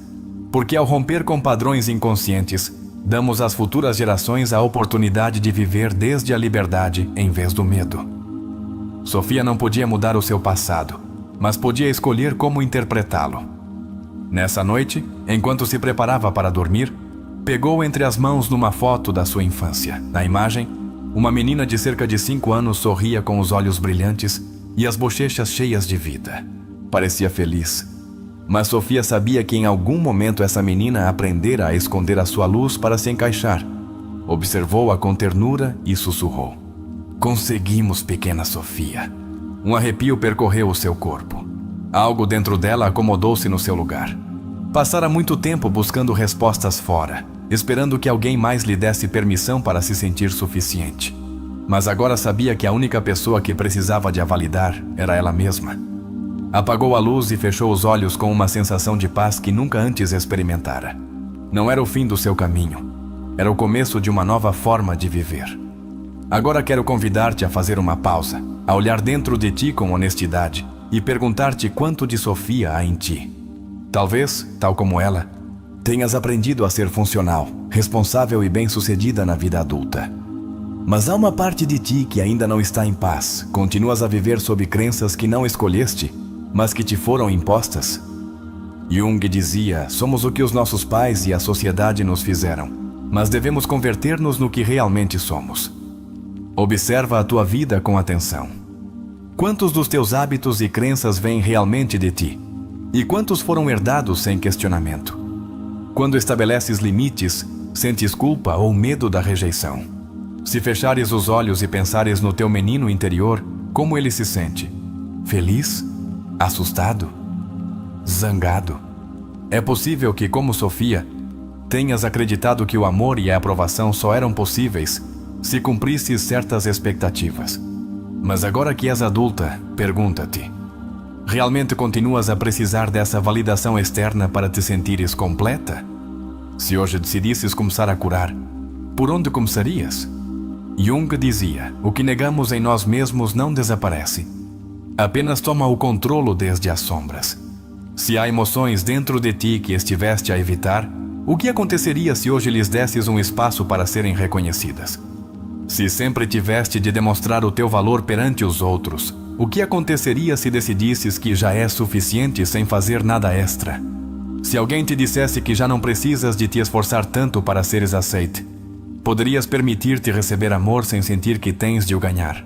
porque ao romper com padrões inconscientes, damos às futuras gerações a oportunidade de viver desde a liberdade em vez do medo. Sofia não podia mudar o seu passado, mas podia escolher como interpretá-lo. Nessa noite, enquanto se preparava para dormir, pegou entre as mãos numa foto da sua infância. Na imagem, uma menina de cerca de 5 anos sorria com os olhos brilhantes e as bochechas cheias de vida. Parecia feliz. Mas Sofia sabia que em algum momento essa menina aprendera a esconder a sua luz para se encaixar. Observou-a com ternura e sussurrou: "Conseguimos, pequena Sofia." Um arrepio percorreu o seu corpo. Algo dentro dela acomodou-se no seu lugar. Passara muito tempo buscando respostas fora, esperando que alguém mais lhe desse permissão para se sentir suficiente. Mas agora sabia que a única pessoa que precisava de a validar era ela mesma. Apagou a luz e fechou os olhos com uma sensação de paz que nunca antes experimentara. Não era o fim do seu caminho. Era o começo de uma nova forma de viver. Agora quero convidar-te a fazer uma pausa, a olhar dentro de ti com honestidade e perguntar-te quanto de Sofia há em ti. Talvez, tal como ela, tenhas aprendido a ser funcional, responsável e bem-sucedida na vida adulta. Mas há uma parte de ti que ainda não está em paz. Continuas a viver sob crenças que não escolheste, mas que te foram impostas. Jung dizia: somos o que os nossos pais e a sociedade nos fizeram, mas devemos converter-nos no que realmente somos. Observa a tua vida com atenção. Quantos dos teus hábitos e crenças vêm realmente de ti? E quantos foram herdados sem questionamento? Quando estabeleces limites, sentes culpa ou medo da rejeição? Se fechares os olhos e pensares no teu menino interior, como ele se sente? Feliz? Assustado? Zangado? É possível que, como Sofia, tenhas acreditado que o amor e a aprovação só eram possíveis se cumprisses certas expectativas. Mas agora que és adulta, pergunta-te: realmente continuas a precisar dessa validação externa para te sentires completa? Se hoje decidisses começar a curar, por onde começarias? Jung dizia: o que negamos em nós mesmos não desaparece. Apenas toma o controlo desde as sombras. Se há emoções dentro de ti que estiveste a evitar, o que aconteceria se hoje lhes desses um espaço para serem reconhecidas? Se sempre tiveste de demonstrar o teu valor perante os outros, o que aconteceria se decidisses que já é suficiente sem fazer nada extra? Se alguém te dissesse que já não precisas de te esforçar tanto para seres aceite, poderias permitir-te receber amor sem sentir que tens de o ganhar?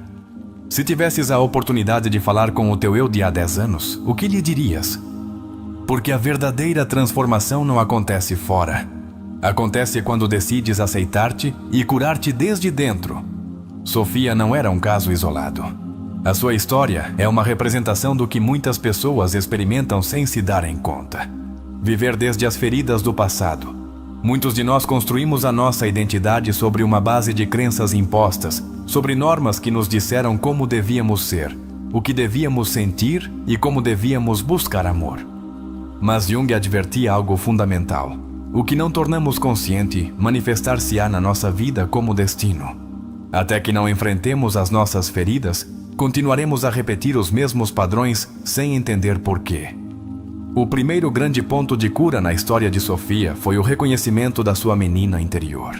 Se tivesses a oportunidade de falar com o teu eu de há 10 anos, o que lhe dirias? Porque a verdadeira transformação não acontece fora. Acontece quando decides aceitar-te e curar-te desde dentro. Sofia não era um caso isolado. A sua história é uma representação do que muitas pessoas experimentam sem se darem conta. Viver desde as feridas do passado. Muitos de nós construímos a nossa identidade sobre uma base de crenças impostas, sobre normas que nos disseram como devíamos ser, o que devíamos sentir e como devíamos buscar amor. Mas Jung advertia algo fundamental: o que não tornamos consciente manifestar-se-á na nossa vida como destino. Até que não enfrentemos as nossas feridas, continuaremos a repetir os mesmos padrões sem entender porquê. O primeiro grande ponto de cura na história de Sofia foi o reconhecimento da sua menina interior.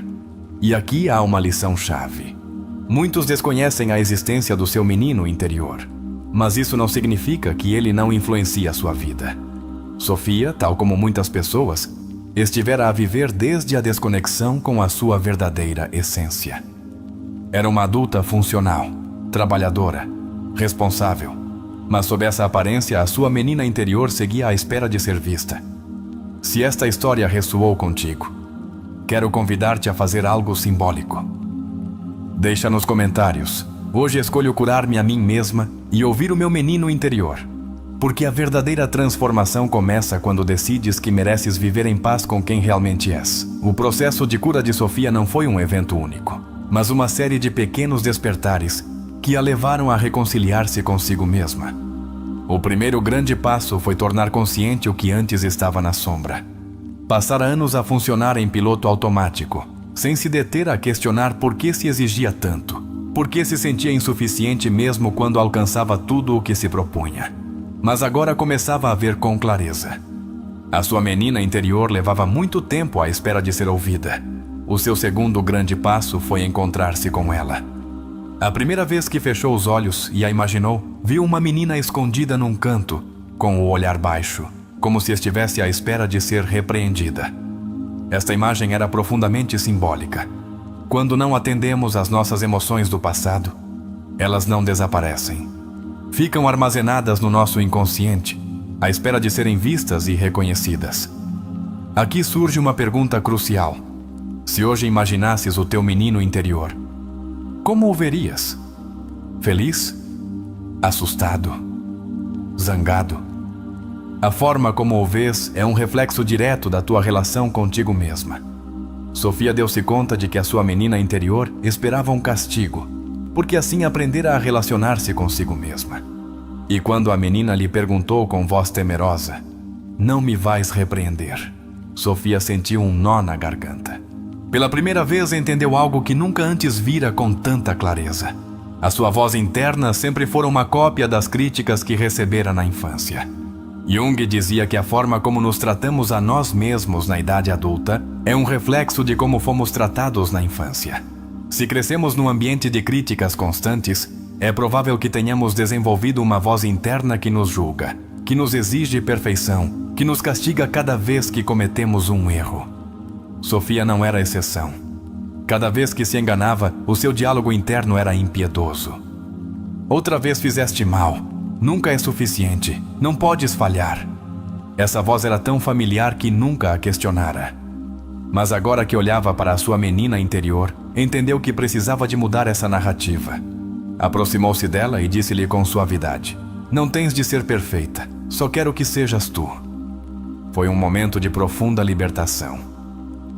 E aqui há uma lição-chave. Muitos desconhecem a existência do seu menino interior, mas isso não significa que ele não influencia a sua vida. Sofia, tal como muitas pessoas, estivera a viver desde a desconexão com a sua verdadeira essência. Era uma adulta funcional, trabalhadora, responsável, mas sob essa aparência a sua menina interior seguia à espera de ser vista. Se esta história ressoou contigo, quero convidar-te a fazer algo simbólico. Deixa nos comentários: hoje escolho curar-me a mim mesma e ouvir o meu menino interior. Porque a verdadeira transformação começa quando decides que mereces viver em paz com quem realmente és. O processo de cura de Sofia não foi um evento único, mas uma série de pequenos despertares que a levaram a reconciliar-se consigo mesma. O primeiro grande passo foi tornar consciente o que antes estava na sombra. Passar anos a funcionar em piloto automático, sem se deter a questionar por que se exigia tanto, por que se sentia insuficiente mesmo quando alcançava tudo o que se propunha. Mas agora começava a ver com clareza. A sua menina interior levava muito tempo à espera de ser ouvida. O seu segundo grande passo foi encontrar-se com ela. A primeira vez que fechou os olhos e a imaginou, viu uma menina escondida num canto, com o olhar baixo, como se estivesse à espera de ser repreendida. Esta imagem era profundamente simbólica. Quando não atendemos às nossas emoções do passado, elas não desaparecem. Ficam armazenadas no nosso inconsciente, à espera de serem vistas e reconhecidas. Aqui surge uma pergunta crucial. Se hoje imaginasses o teu menino interior, como o verias? Feliz? Assustado? Zangado? A forma como o vês é um reflexo direto da tua relação contigo mesma. Sofia deu-se conta de que a sua menina interior esperava um castigo, porque assim aprendera a relacionar-se consigo mesma. E quando a menina lhe perguntou com voz temerosa: "Não me vais repreender?", Sofia sentiu um nó na garganta. Pela primeira vez entendeu algo que nunca antes vira com tanta clareza. A sua voz interna sempre fora uma cópia das críticas que recebera na infância. Jung dizia que a forma como nos tratamos a nós mesmos na idade adulta é um reflexo de como fomos tratados na infância. Se crescemos num ambiente de críticas constantes, é provável que tenhamos desenvolvido uma voz interna que nos julga, que nos exige perfeição, que nos castiga cada vez que cometemos um erro. Sofia não era exceção. Cada vez que se enganava, o seu diálogo interno era impiedoso. Outra vez fizeste mal. Nunca é suficiente. Não podes falhar. Essa voz era tão familiar que nunca a questionara. Mas agora que olhava para a sua menina interior, entendeu que precisava de mudar essa narrativa. Aproximou-se dela e disse-lhe com suavidade: "Não tens de ser perfeita. Só quero que sejas tu." Foi um momento de profunda libertação.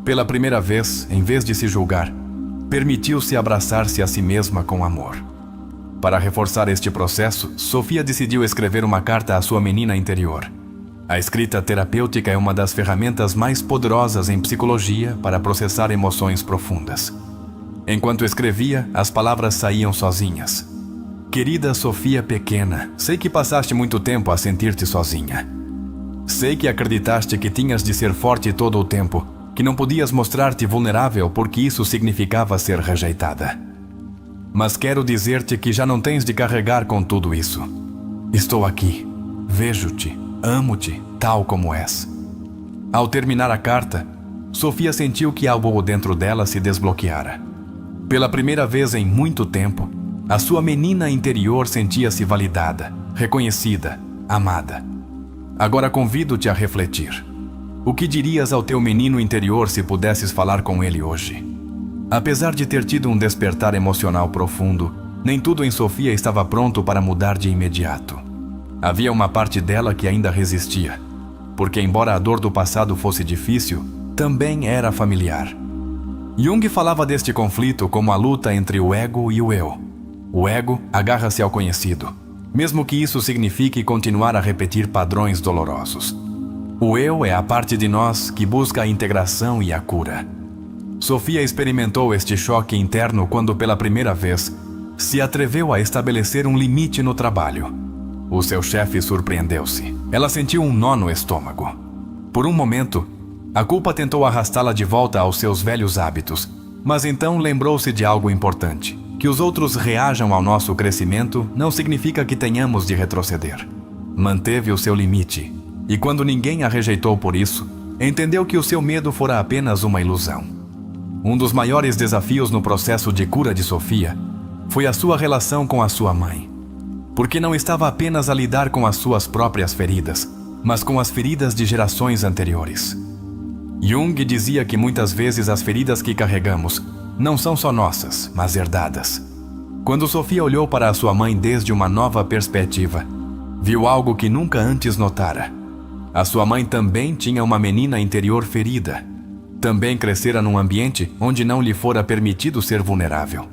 Pela primeira vez, em vez de se julgar, permitiu-se abraçar-se a si mesma com amor. Para reforçar este processo, Sofia decidiu escrever uma carta à sua menina interior. A escrita terapêutica é uma das ferramentas mais poderosas em psicologia para processar emoções profundas. Enquanto escrevia, as palavras saíam sozinhas. Querida Sofia pequena, sei que passaste muito tempo a sentir-te sozinha. Sei que acreditaste que tinhas de ser forte todo o tempo, que não podias mostrar-te vulnerável porque isso significava ser rejeitada. Mas quero dizer-te que já não tens de carregar com tudo isso. Estou aqui, vejo-te, amo-te, tal como és. Ao terminar a carta, Sofia sentiu que algo dentro dela se desbloqueara. Pela primeira vez em muito tempo, a sua menina interior sentia-se validada, reconhecida, amada. Agora convido-te a refletir. O que dirias ao teu menino interior se pudesses falar com ele hoje? Apesar de ter tido um despertar emocional profundo, nem tudo em Sofia estava pronto para mudar de imediato. Havia uma parte dela que ainda resistia, porque embora a dor do passado fosse difícil, também era familiar. Jung falava deste conflito como a luta entre o ego e o eu. O ego agarra-se ao conhecido, mesmo que isso signifique continuar a repetir padrões dolorosos. O eu é a parte de nós que busca a integração e a cura. Sofia experimentou este choque interno quando, pela primeira vez, se atreveu a estabelecer um limite no trabalho. O seu chefe surpreendeu-se. Ela sentiu um nó no estômago. Por um momento, a culpa tentou arrastá-la de volta aos seus velhos hábitos, mas então lembrou-se de algo importante. Que os outros reajam ao nosso crescimento não significa que tenhamos de retroceder. Manteve o seu limite, e quando ninguém a rejeitou por isso, entendeu que o seu medo fora apenas uma ilusão. Um dos maiores desafios no processo de cura de Sofia foi a sua relação com a sua mãe, porque não estava apenas a lidar com as suas próprias feridas, mas com as feridas de gerações anteriores. Jung dizia que muitas vezes as feridas que carregamos não são só nossas, mas herdadas. Quando Sofia olhou para a sua mãe desde uma nova perspectiva, viu algo que nunca antes notara. A sua mãe também tinha uma menina interior ferida. Também crescera num ambiente onde não lhe fora permitido ser vulnerável.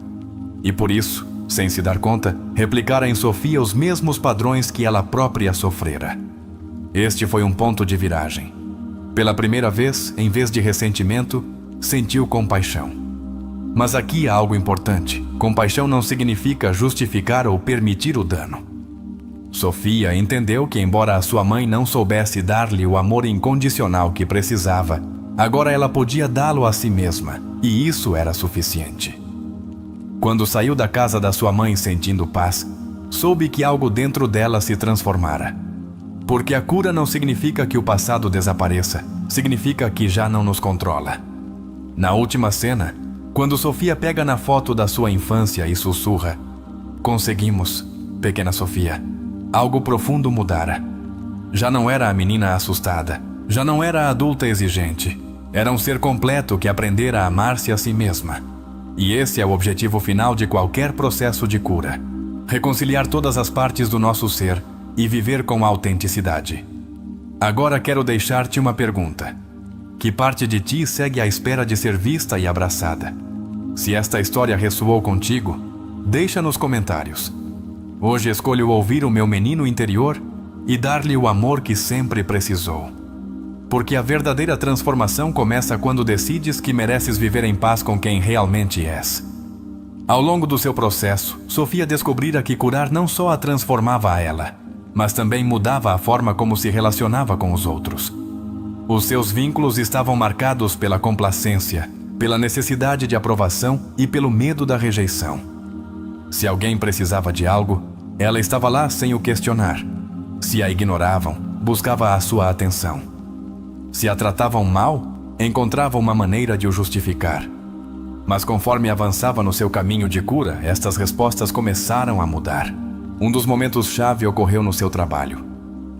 E por isso, sem se dar conta, replicara em Sofia os mesmos padrões que ela própria sofrera. Este foi um ponto de viragem. Pela primeira vez, em vez de ressentimento, sentiu compaixão. Mas aqui há algo importante. Compaixão não significa justificar ou permitir o dano. Sofia entendeu que, embora a sua mãe não soubesse dar-lhe o amor incondicional que precisava, agora ela podia dá-lo a si mesma, e isso era suficiente. Quando saiu da casa da sua mãe sentindo paz, soube que algo dentro dela se transformara. Porque a cura não significa que o passado desapareça, significa que já não nos controla. Na última cena, quando Sofia pega na foto da sua infância e sussurra: "Conseguimos, pequena Sofia." Algo profundo mudara. Já não era a menina assustada, já não era a adulta exigente. Era um ser completo que aprendera a amar-se a si mesma. E esse é o objetivo final de qualquer processo de cura: reconciliar todas as partes do nosso ser e viver com autenticidade. Agora quero deixar-te uma pergunta. Que parte de ti segue à espera de ser vista e abraçada? Se esta história ressoou contigo, deixa nos comentários. Hoje escolho ouvir o meu menino interior e dar-lhe o amor que sempre precisou. Porque a verdadeira transformação começa quando decides que mereces viver em paz com quem realmente és. Ao longo do seu processo, Sofia descobrira que curar não só a transformava a ela, mas também mudava a forma como se relacionava com os outros. Os seus vínculos estavam marcados pela complacência, pela necessidade de aprovação e pelo medo da rejeição. Se alguém precisava de algo, ela estava lá sem o questionar. Se a ignoravam, buscava a sua atenção. Se a tratavam mal, encontrava uma maneira de o justificar. Mas conforme avançava no seu caminho de cura, estas respostas começaram a mudar. Um dos momentos-chave ocorreu no seu trabalho.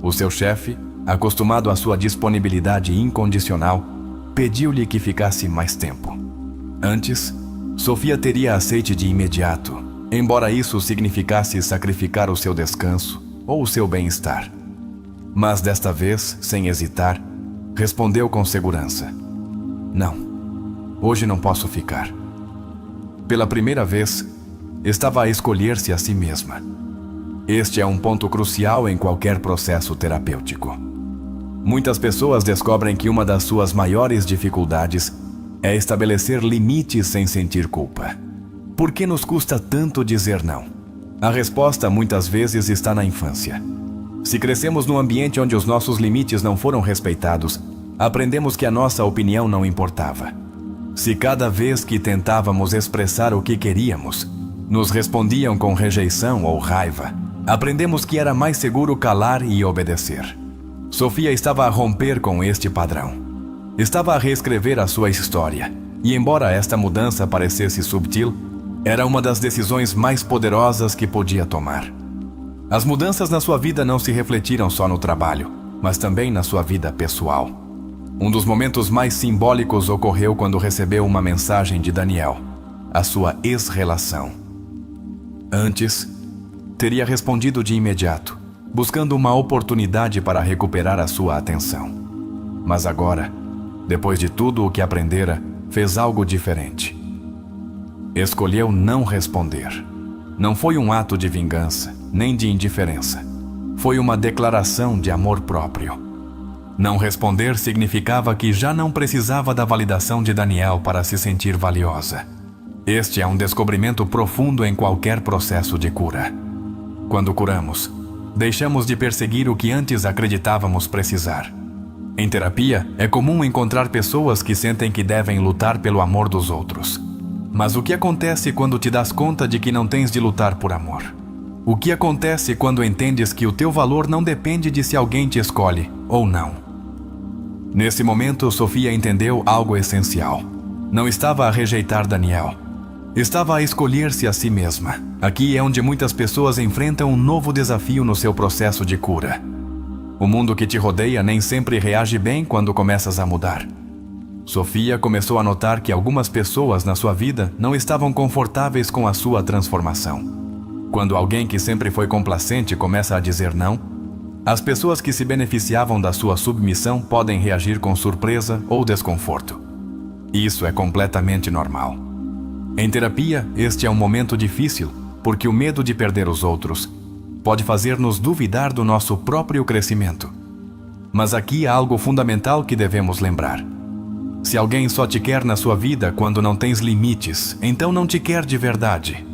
O seu chefe, acostumado à sua disponibilidade incondicional, pediu-lhe que ficasse mais tempo. Antes, Sofia teria aceite de imediato, embora isso significasse sacrificar o seu descanso ou o seu bem-estar. Mas desta vez, sem hesitar, respondeu com segurança: "Não, hoje não posso ficar." Pela primeira vez, estava a escolher-se a si mesma. Este é um ponto crucial em qualquer processo terapêutico. Muitas pessoas descobrem que uma das suas maiores dificuldades é estabelecer limites sem sentir culpa. Por que nos custa tanto dizer não? A resposta muitas vezes está na infância. Se crescemos num ambiente onde os nossos limites não foram respeitados, aprendemos que a nossa opinião não importava. Se cada vez que tentávamos expressar o que queríamos, nos respondiam com rejeição ou raiva, aprendemos que era mais seguro calar e obedecer. Sofia estava a romper com este padrão. Estava a reescrever a sua história, e embora esta mudança parecesse subtil, era uma das decisões mais poderosas que podia tomar. As mudanças na sua vida não se refletiram só no trabalho, mas também na sua vida pessoal. Um dos momentos mais simbólicos ocorreu quando recebeu uma mensagem de Daniel, a sua ex-relação. Antes, teria respondido de imediato, buscando uma oportunidade para recuperar a sua atenção. Mas agora, depois de tudo o que aprendera, fez algo diferente. Escolheu não responder. Não foi um ato de vingança, nem de indiferença. Foi uma declaração de amor próprio. Não responder significava que já não precisava da validação de Daniel para se sentir valiosa. Este é um descobrimento profundo em qualquer processo de cura. Quando curamos, deixamos de perseguir o que antes acreditávamos precisar. Em terapia, é comum encontrar pessoas que sentem que devem lutar pelo amor dos outros. Mas o que acontece quando te das conta de que não tens de lutar por amor? O que acontece quando entendes que o teu valor não depende de se alguém te escolhe ou não? Nesse momento, Sofia entendeu algo essencial. Não estava a rejeitar Daniel. Estava a escolher-se a si mesma. Aqui é onde muitas pessoas enfrentam um novo desafio no seu processo de cura. O mundo que te rodeia nem sempre reage bem quando começas a mudar. Sofia começou a notar que algumas pessoas na sua vida não estavam confortáveis com a sua transformação. Quando alguém que sempre foi complacente começa a dizer não, as pessoas que se beneficiavam da sua submissão podem reagir com surpresa ou desconforto. Isso é completamente normal. Em terapia, este é um momento difícil, porque o medo de perder os outros pode fazer-nos duvidar do nosso próprio crescimento. Mas aqui há algo fundamental que devemos lembrar. Se alguém só te quer na sua vida quando não tens limites, então não te quer de verdade.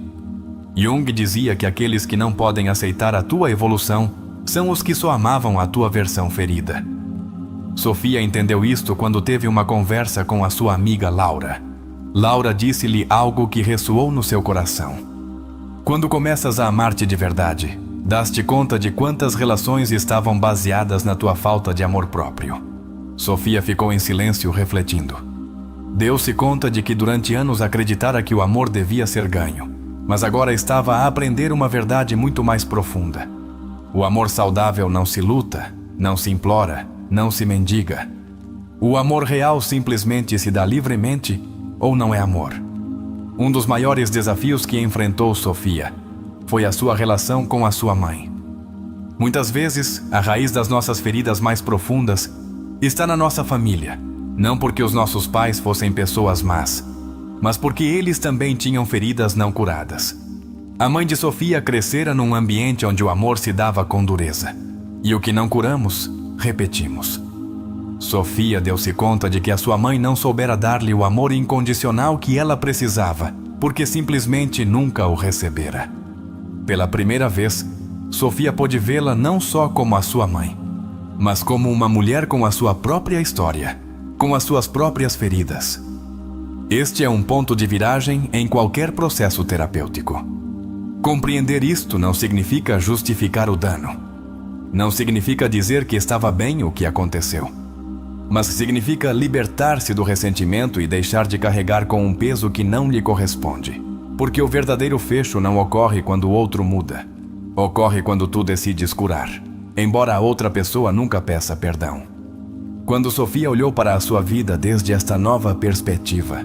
Jung dizia que aqueles que não podem aceitar a tua evolução são os que só amavam a tua versão ferida. Sofia entendeu isto quando teve uma conversa com a sua amiga Laura. Laura disse-lhe algo que ressoou no seu coração. Quando começas a amar-te de verdade, dás-te conta de quantas relações estavam baseadas na tua falta de amor próprio. Sofia ficou em silêncio refletindo. Deu-se conta de que durante anos acreditara que o amor devia ser ganho, mas agora estava a aprender uma verdade muito mais profunda. O amor saudável não se luta, não se implora, não se mendiga. O amor real simplesmente se dá livremente ou não é amor. Um dos maiores desafios que enfrentou Sofia foi a sua relação com a sua mãe. Muitas vezes, a raiz das nossas feridas mais profundas está na nossa família, não porque os nossos pais fossem pessoas más, mas porque eles também tinham feridas não curadas. A mãe de Sofia crescera num ambiente onde o amor se dava com dureza, e o que não curamos, repetimos. Sofia deu-se conta de que a sua mãe não soubera dar-lhe o amor incondicional que ela precisava, porque simplesmente nunca o recebera. Pela primeira vez, Sofia pôde vê-la não só como a sua mãe, mas como uma mulher com a sua própria história, com as suas próprias feridas. Este é um ponto de viragem em qualquer processo terapêutico. Compreender isto não significa justificar o dano. Não significa dizer que estava bem o que aconteceu. Mas significa libertar-se do ressentimento e deixar de carregar com um peso que não lhe corresponde. Porque o verdadeiro fecho não ocorre quando o outro muda. Ocorre quando tu decides curar, embora a outra pessoa nunca peça perdão. Quando Sofia olhou para a sua vida desde esta nova perspectiva,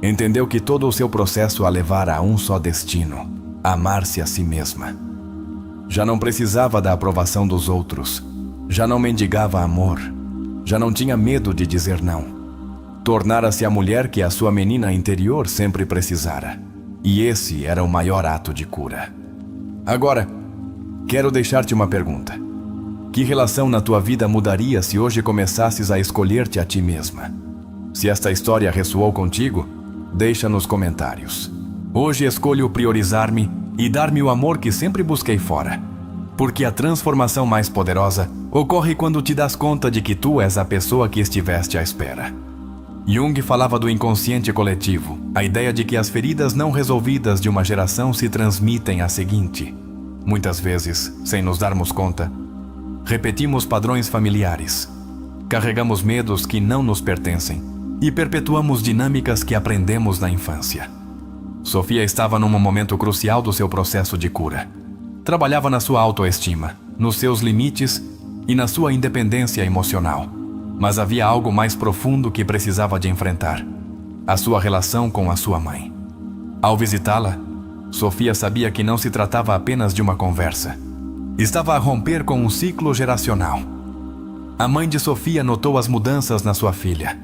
entendeu que todo o seu processo a levara a um só destino: amar-se a si mesma. Já não precisava da aprovação dos outros, já não mendigava amor, já não tinha medo de dizer não. Tornara-se a mulher que a sua menina interior sempre precisara. E esse era o maior ato de cura. Agora, quero deixar-te uma pergunta. Que relação na tua vida mudaria se hoje começasses a escolher-te a ti mesma? Se esta história ressoou contigo, deixa nos comentários. Hoje escolho priorizar-me e dar-me o amor que sempre busquei fora. Porque a transformação mais poderosa ocorre quando te das conta de que tu és a pessoa que estiveste à espera. Jung falava do inconsciente coletivo, a ideia de que as feridas não resolvidas de uma geração se transmitem à seguinte. Muitas vezes, sem nos darmos conta, repetimos padrões familiares, carregamos medos que não nos pertencem e perpetuamos dinâmicas que aprendemos na infância. Sofia estava num momento crucial do seu processo de cura. Trabalhava na sua autoestima, nos seus limites e na sua independência emocional. Mas havia algo mais profundo que precisava de enfrentar: a sua relação com a sua mãe. Ao visitá-la, Sofia sabia que não se tratava apenas de uma conversa. Estava a romper com um ciclo geracional. A mãe de Sofia notou as mudanças na sua filha.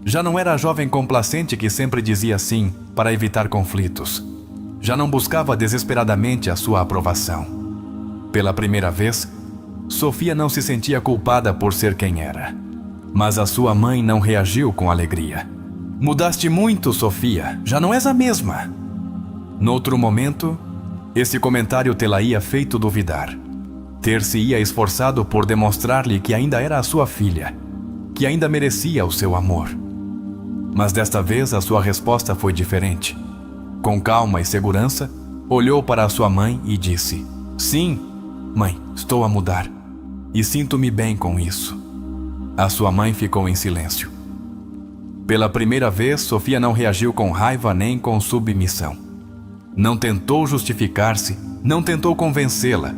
Já não era a jovem complacente que sempre dizia sim para evitar conflitos. Já não buscava desesperadamente a sua aprovação. Pela primeira vez, Sofia não se sentia culpada por ser quem era. Mas a sua mãe não reagiu com alegria. Mudaste muito, Sofia. Já não és a mesma. Noutro momento, esse comentário tê-la-ia feito duvidar. Ter-se-ia esforçado por demonstrar-lhe que ainda era a sua filha, que ainda merecia o seu amor. Mas desta vez a sua resposta foi diferente. Com calma e segurança, olhou para a sua mãe e disse: "Sim, mãe, estou a mudar. E sinto-me bem com isso." A sua mãe ficou em silêncio. Pela primeira vez, Sofia não reagiu com raiva nem com submissão. Não tentou justificar-se, não tentou convencê-la,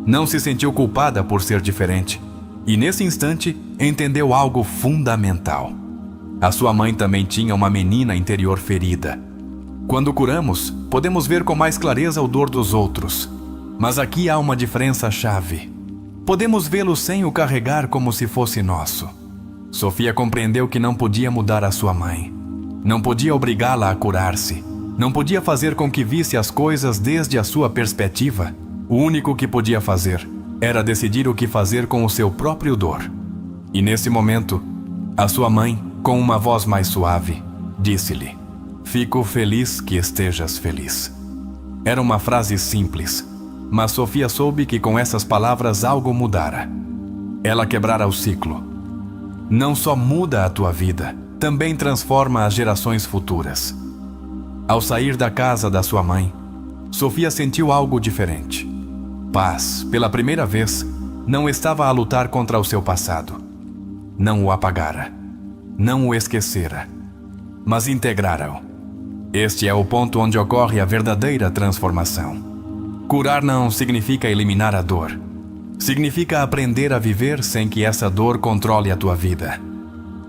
não se sentiu culpada por ser diferente. E nesse instante, entendeu algo fundamental. A sua mãe também tinha uma menina interior ferida. Quando curamos, podemos ver com mais clareza o dor dos outros. Mas aqui há uma diferença-chave. Podemos vê-lo sem o carregar como se fosse nosso. Sofia compreendeu que não podia mudar a sua mãe. Não podia obrigá-la a curar-se. Não podia fazer com que visse as coisas desde a sua perspectiva. O único que podia fazer era decidir o que fazer com o seu próprio dor. E nesse momento, a sua mãe, com uma voz mais suave, disse-lhe: "Fico feliz que estejas feliz." Era uma frase simples, mas Sofia soube que com essas palavras algo mudara. Ela quebrara o ciclo. Não só muda a tua vida, também transforma as gerações futuras. Ao sair da casa da sua mãe, Sofia sentiu algo diferente. Paz, pela primeira vez, não estava a lutar contra o seu passado. Não o apagara, não o esquecera, mas integrara-o. Este é o ponto onde ocorre a verdadeira transformação. Curar não significa eliminar a dor. Significa aprender a viver sem que essa dor controle a tua vida.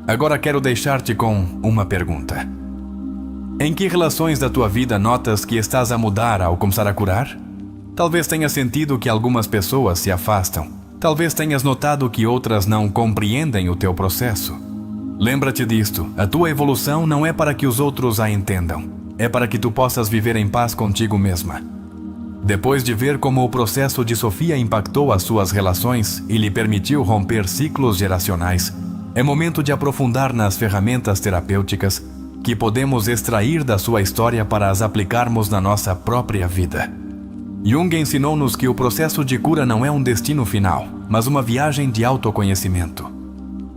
Agora quero deixar-te com uma pergunta. Em que relações da tua vida notas que estás a mudar ao começar a curar? Talvez tenhas sentido que algumas pessoas se afastam. Talvez tenhas notado que outras não compreendem o teu processo. Lembra-te disto: a tua evolução não é para que os outros a entendam. É para que tu possas viver em paz contigo mesma. Depois de ver como o processo de Sofia impactou as suas relações e lhe permitiu romper ciclos geracionais, é momento de aprofundar nas ferramentas terapêuticas que podemos extrair da sua história para as aplicarmos na nossa própria vida. Jung ensinou-nos que o processo de cura não é um destino final, mas uma viagem de autoconhecimento.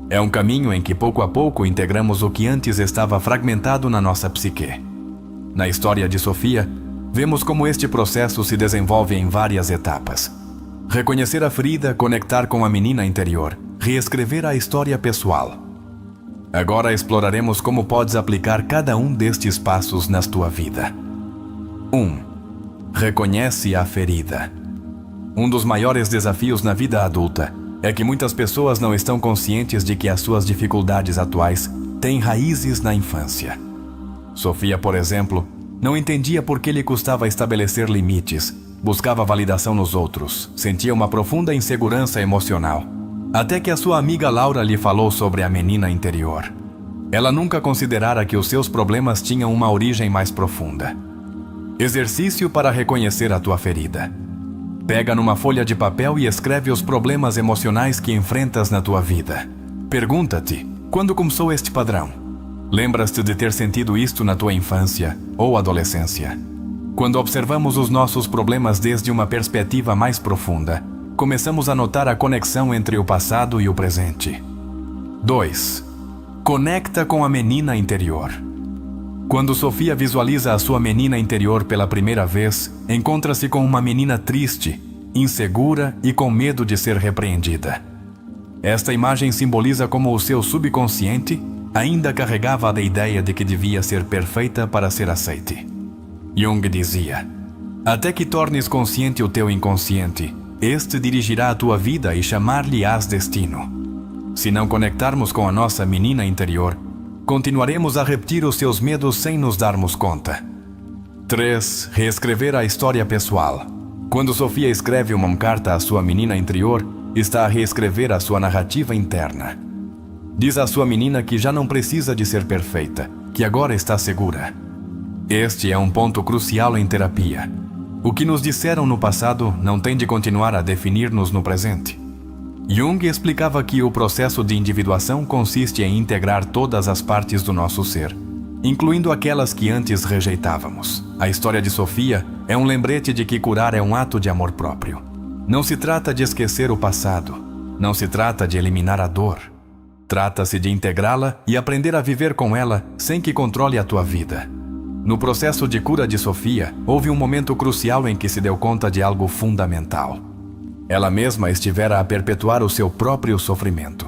É um caminho em que pouco a pouco integramos o que antes estava fragmentado na nossa psique. Na história de Sofia, vemos como este processo se desenvolve em várias etapas. Reconhecer a ferida, conectar com a menina interior, reescrever a história pessoal. Agora exploraremos como podes aplicar cada um destes passos na tua vida. 1. Reconhece a ferida. Um dos maiores desafios na vida adulta é que muitas pessoas não estão conscientes de que as suas dificuldades atuais têm raízes na infância. Sofia, por exemplo, não entendia por que lhe custava estabelecer limites, buscava validação nos outros, sentia uma profunda insegurança emocional, até que a sua amiga Laura lhe falou sobre a menina interior. Ela nunca considerara que os seus problemas tinham uma origem mais profunda. Exercício para reconhecer a tua ferida. Pega numa folha de papel e escreve os problemas emocionais que enfrentas na tua vida. Pergunta-te, quando começou este padrão? Lembras-te de ter sentido isto na tua infância ou adolescência? Quando observamos os nossos problemas desde uma perspectiva mais profunda, começamos a notar a conexão entre o passado e o presente. 2. Conecta com a menina interior. Quando Sofia visualiza a sua menina interior pela primeira vez, encontra-se com uma menina triste, insegura e com medo de ser repreendida. Esta imagem simboliza como o seu subconsciente ainda carregava a ideia de que devia ser perfeita para ser aceita. Jung dizia: até que tornes consciente o teu inconsciente, este dirigirá a tua vida e chamar-lhe-ás destino. Se não conectarmos com a nossa menina interior, continuaremos a repetir os seus medos sem nos darmos conta. 3. Reescrever a história pessoal. Quando Sofia escreve uma carta à sua menina interior, está a reescrever a sua narrativa interna. Diz à sua menina que já não precisa de ser perfeita, que agora está segura. Este é um ponto crucial em terapia. O que nos disseram no passado não tem de continuar a definir-nos no presente. Jung explicava que o processo de individuação consiste em integrar todas as partes do nosso ser, incluindo aquelas que antes rejeitávamos. A história de Sofia é um lembrete de que curar é um ato de amor próprio. Não se trata de esquecer o passado, não se trata de eliminar a dor. Trata-se de integrá-la e aprender a viver com ela sem que controle a tua vida. No processo de cura de Sofia, houve um momento crucial em que se deu conta de algo fundamental. Ela mesma estivera a perpetuar o seu próprio sofrimento.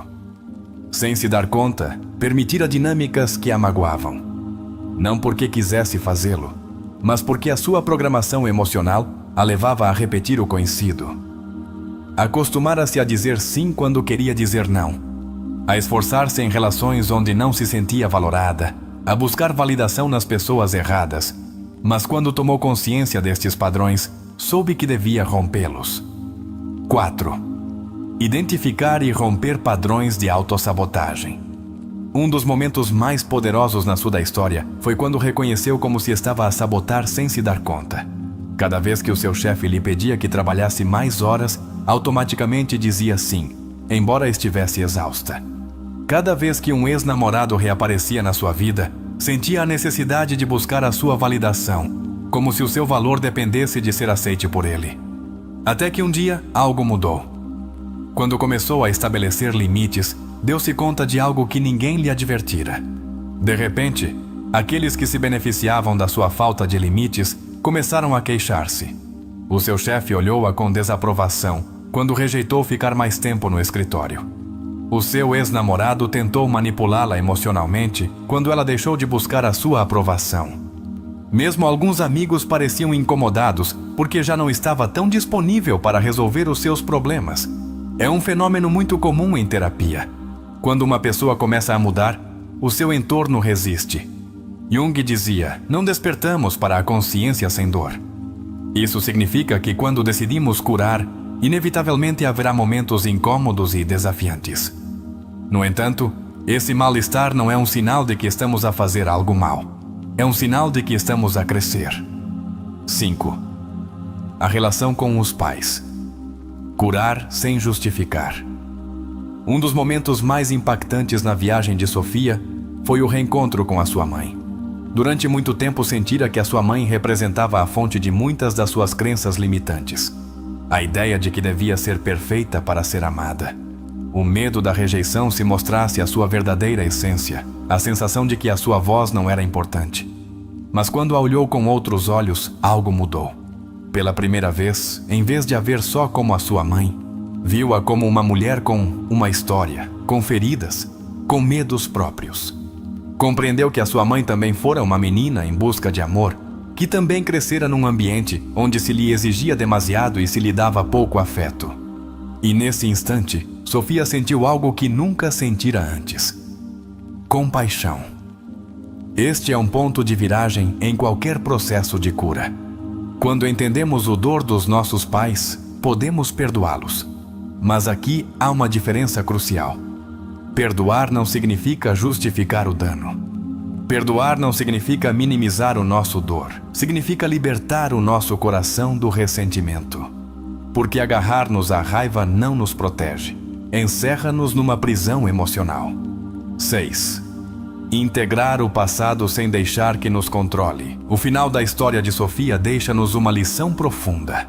Sem se dar conta, permitira dinâmicas que a magoavam. Não porque quisesse fazê-lo, mas porque a sua programação emocional a levava a repetir o conhecido. Acostumara-se a dizer sim quando queria dizer não, a esforçar-se em relações onde não se sentia valorada, a buscar validação nas pessoas erradas, mas quando tomou consciência destes padrões, soube que devia rompê-los. 4. Identificar e romper padrões de autossabotagem. Um dos momentos mais poderosos na sua história foi quando reconheceu como se estava a sabotar sem se dar conta. Cada vez que o seu chefe lhe pedia que trabalhasse mais horas, automaticamente dizia sim, embora estivesse exausta. Cada vez que um ex-namorado reaparecia na sua vida, sentia a necessidade de buscar a sua validação, como se o seu valor dependesse de ser aceite por ele. Até que um dia, algo mudou. Quando começou a estabelecer limites, deu-se conta de algo que ninguém lhe advertira. De repente, aqueles que se beneficiavam da sua falta de limites começaram a queixar-se. O seu chefe olhou-a com desaprovação quando rejeitou ficar mais tempo no escritório. O seu ex-namorado tentou manipulá-la emocionalmente quando ela deixou de buscar a sua aprovação. Mesmo alguns amigos pareciam incomodados porque já não estava tão disponível para resolver os seus problemas. É um fenômeno muito comum em terapia. Quando uma pessoa começa a mudar, o seu entorno resiste. Jung dizia: não despertamos para a consciência sem dor. Isso significa que quando decidimos curar, inevitavelmente haverá momentos incômodos e desafiantes. No entanto, esse mal-estar não é um sinal de que estamos a fazer algo mal. É um sinal de que estamos a crescer. 5. A relação com os pais. Curar sem justificar. Um dos momentos mais impactantes na viagem de Sofia foi o reencontro com a sua mãe. Durante muito tempo sentira que a sua mãe representava a fonte de muitas das suas crenças limitantes. A ideia de que devia ser perfeita para ser amada. O medo da rejeição se mostrasse a sua verdadeira essência, a sensação de que a sua voz não era importante. Mas quando a olhou com outros olhos, algo mudou. Pela primeira vez, em vez de a ver só como a sua mãe, viu-a como uma mulher com uma história, com feridas, com medos próprios. Compreendeu que a sua mãe também fora uma menina em busca de amor, que também crescera num ambiente onde se lhe exigia demasiado e se lhe dava pouco afeto. E nesse instante, Sofia sentiu algo que nunca sentira antes: compaixão. Este é um ponto de viragem em qualquer processo de cura. Quando entendemos o dor dos nossos pais, podemos perdoá-los. Mas aqui há uma diferença crucial. Perdoar não significa justificar o dano. Perdoar não significa minimizar o nosso dor. Significa libertar o nosso coração do ressentimento. Porque agarrar-nos à raiva não nos protege. Encerra-nos numa prisão emocional. 6. Integrar o passado sem deixar que nos controle. O final da história de Sofia deixa-nos uma lição profunda.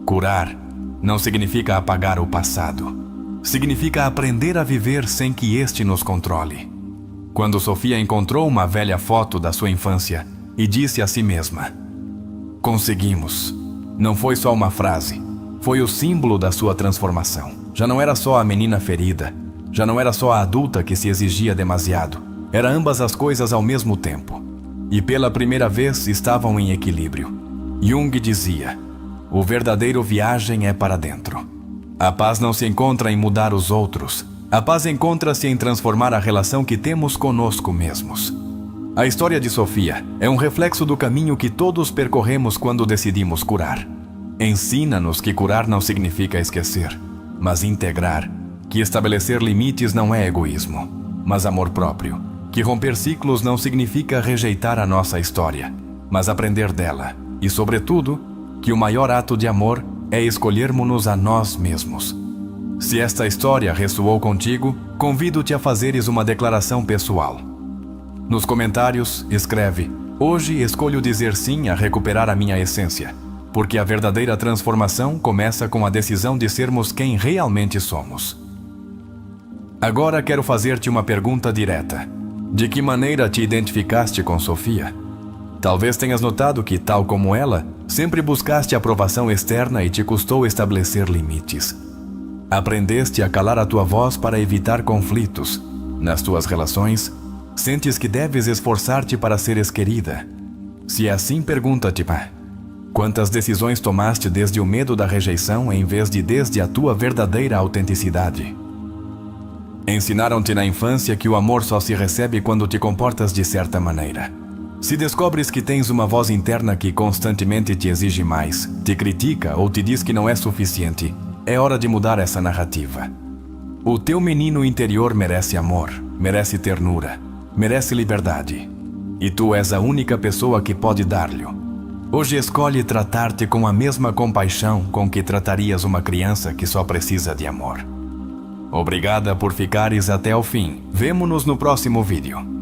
Curar não significa apagar o passado. Significa aprender a viver sem que este nos controle. Quando Sofia encontrou uma velha foto da sua infância e disse a si mesma: "Conseguimos", não foi só uma frase, foi o símbolo da sua transformação. Já não era só a menina ferida, já não era só a adulta que se exigia demasiado, era ambas as coisas ao mesmo tempo. E pela primeira vez estavam em equilíbrio. Jung dizia: "O verdadeiro viagem é para dentro." A paz não se encontra em mudar os outros. A paz encontra-se em transformar a relação que temos conosco mesmos. A história de Sofia é um reflexo do caminho que todos percorremos quando decidimos curar. Ensina-nos que curar não significa esquecer, mas integrar, que estabelecer limites não é egoísmo, mas amor próprio, que romper ciclos não significa rejeitar a nossa história, mas aprender dela, e, sobretudo, que o maior ato de amor é escolhermos-nos a nós mesmos. Se esta história ressoou contigo, convido-te a fazeres uma declaração pessoal. Nos comentários, escreve: "Hoje escolho dizer sim a recuperar a minha essência, porque a verdadeira transformação começa com a decisão de sermos quem realmente somos." Agora quero fazer-te uma pergunta direta. De que maneira te identificaste com Sofia? Talvez tenhas notado que, tal como ela, sempre buscaste aprovação externa e te custou estabelecer limites. Aprendeste a calar a tua voz para evitar conflitos. Nas tuas relações, sentes que deves esforçar-te para seres querida. Se é assim, pergunta-te: quantas decisões tomaste desde o medo da rejeição em vez de desde a tua verdadeira autenticidade? Ensinaram-te na infância que o amor só se recebe quando te comportas de certa maneira. Se descobres que tens uma voz interna que constantemente te exige mais, te critica ou te diz que não é suficiente, é hora de mudar essa narrativa. O teu menino interior merece amor, merece ternura, merece liberdade. E tu és a única pessoa que pode dar-lhe. Hoje escolhe tratar-te com a mesma compaixão com que tratarias uma criança que só precisa de amor. Obrigada por ficares até o fim. Vemo-nos no próximo vídeo.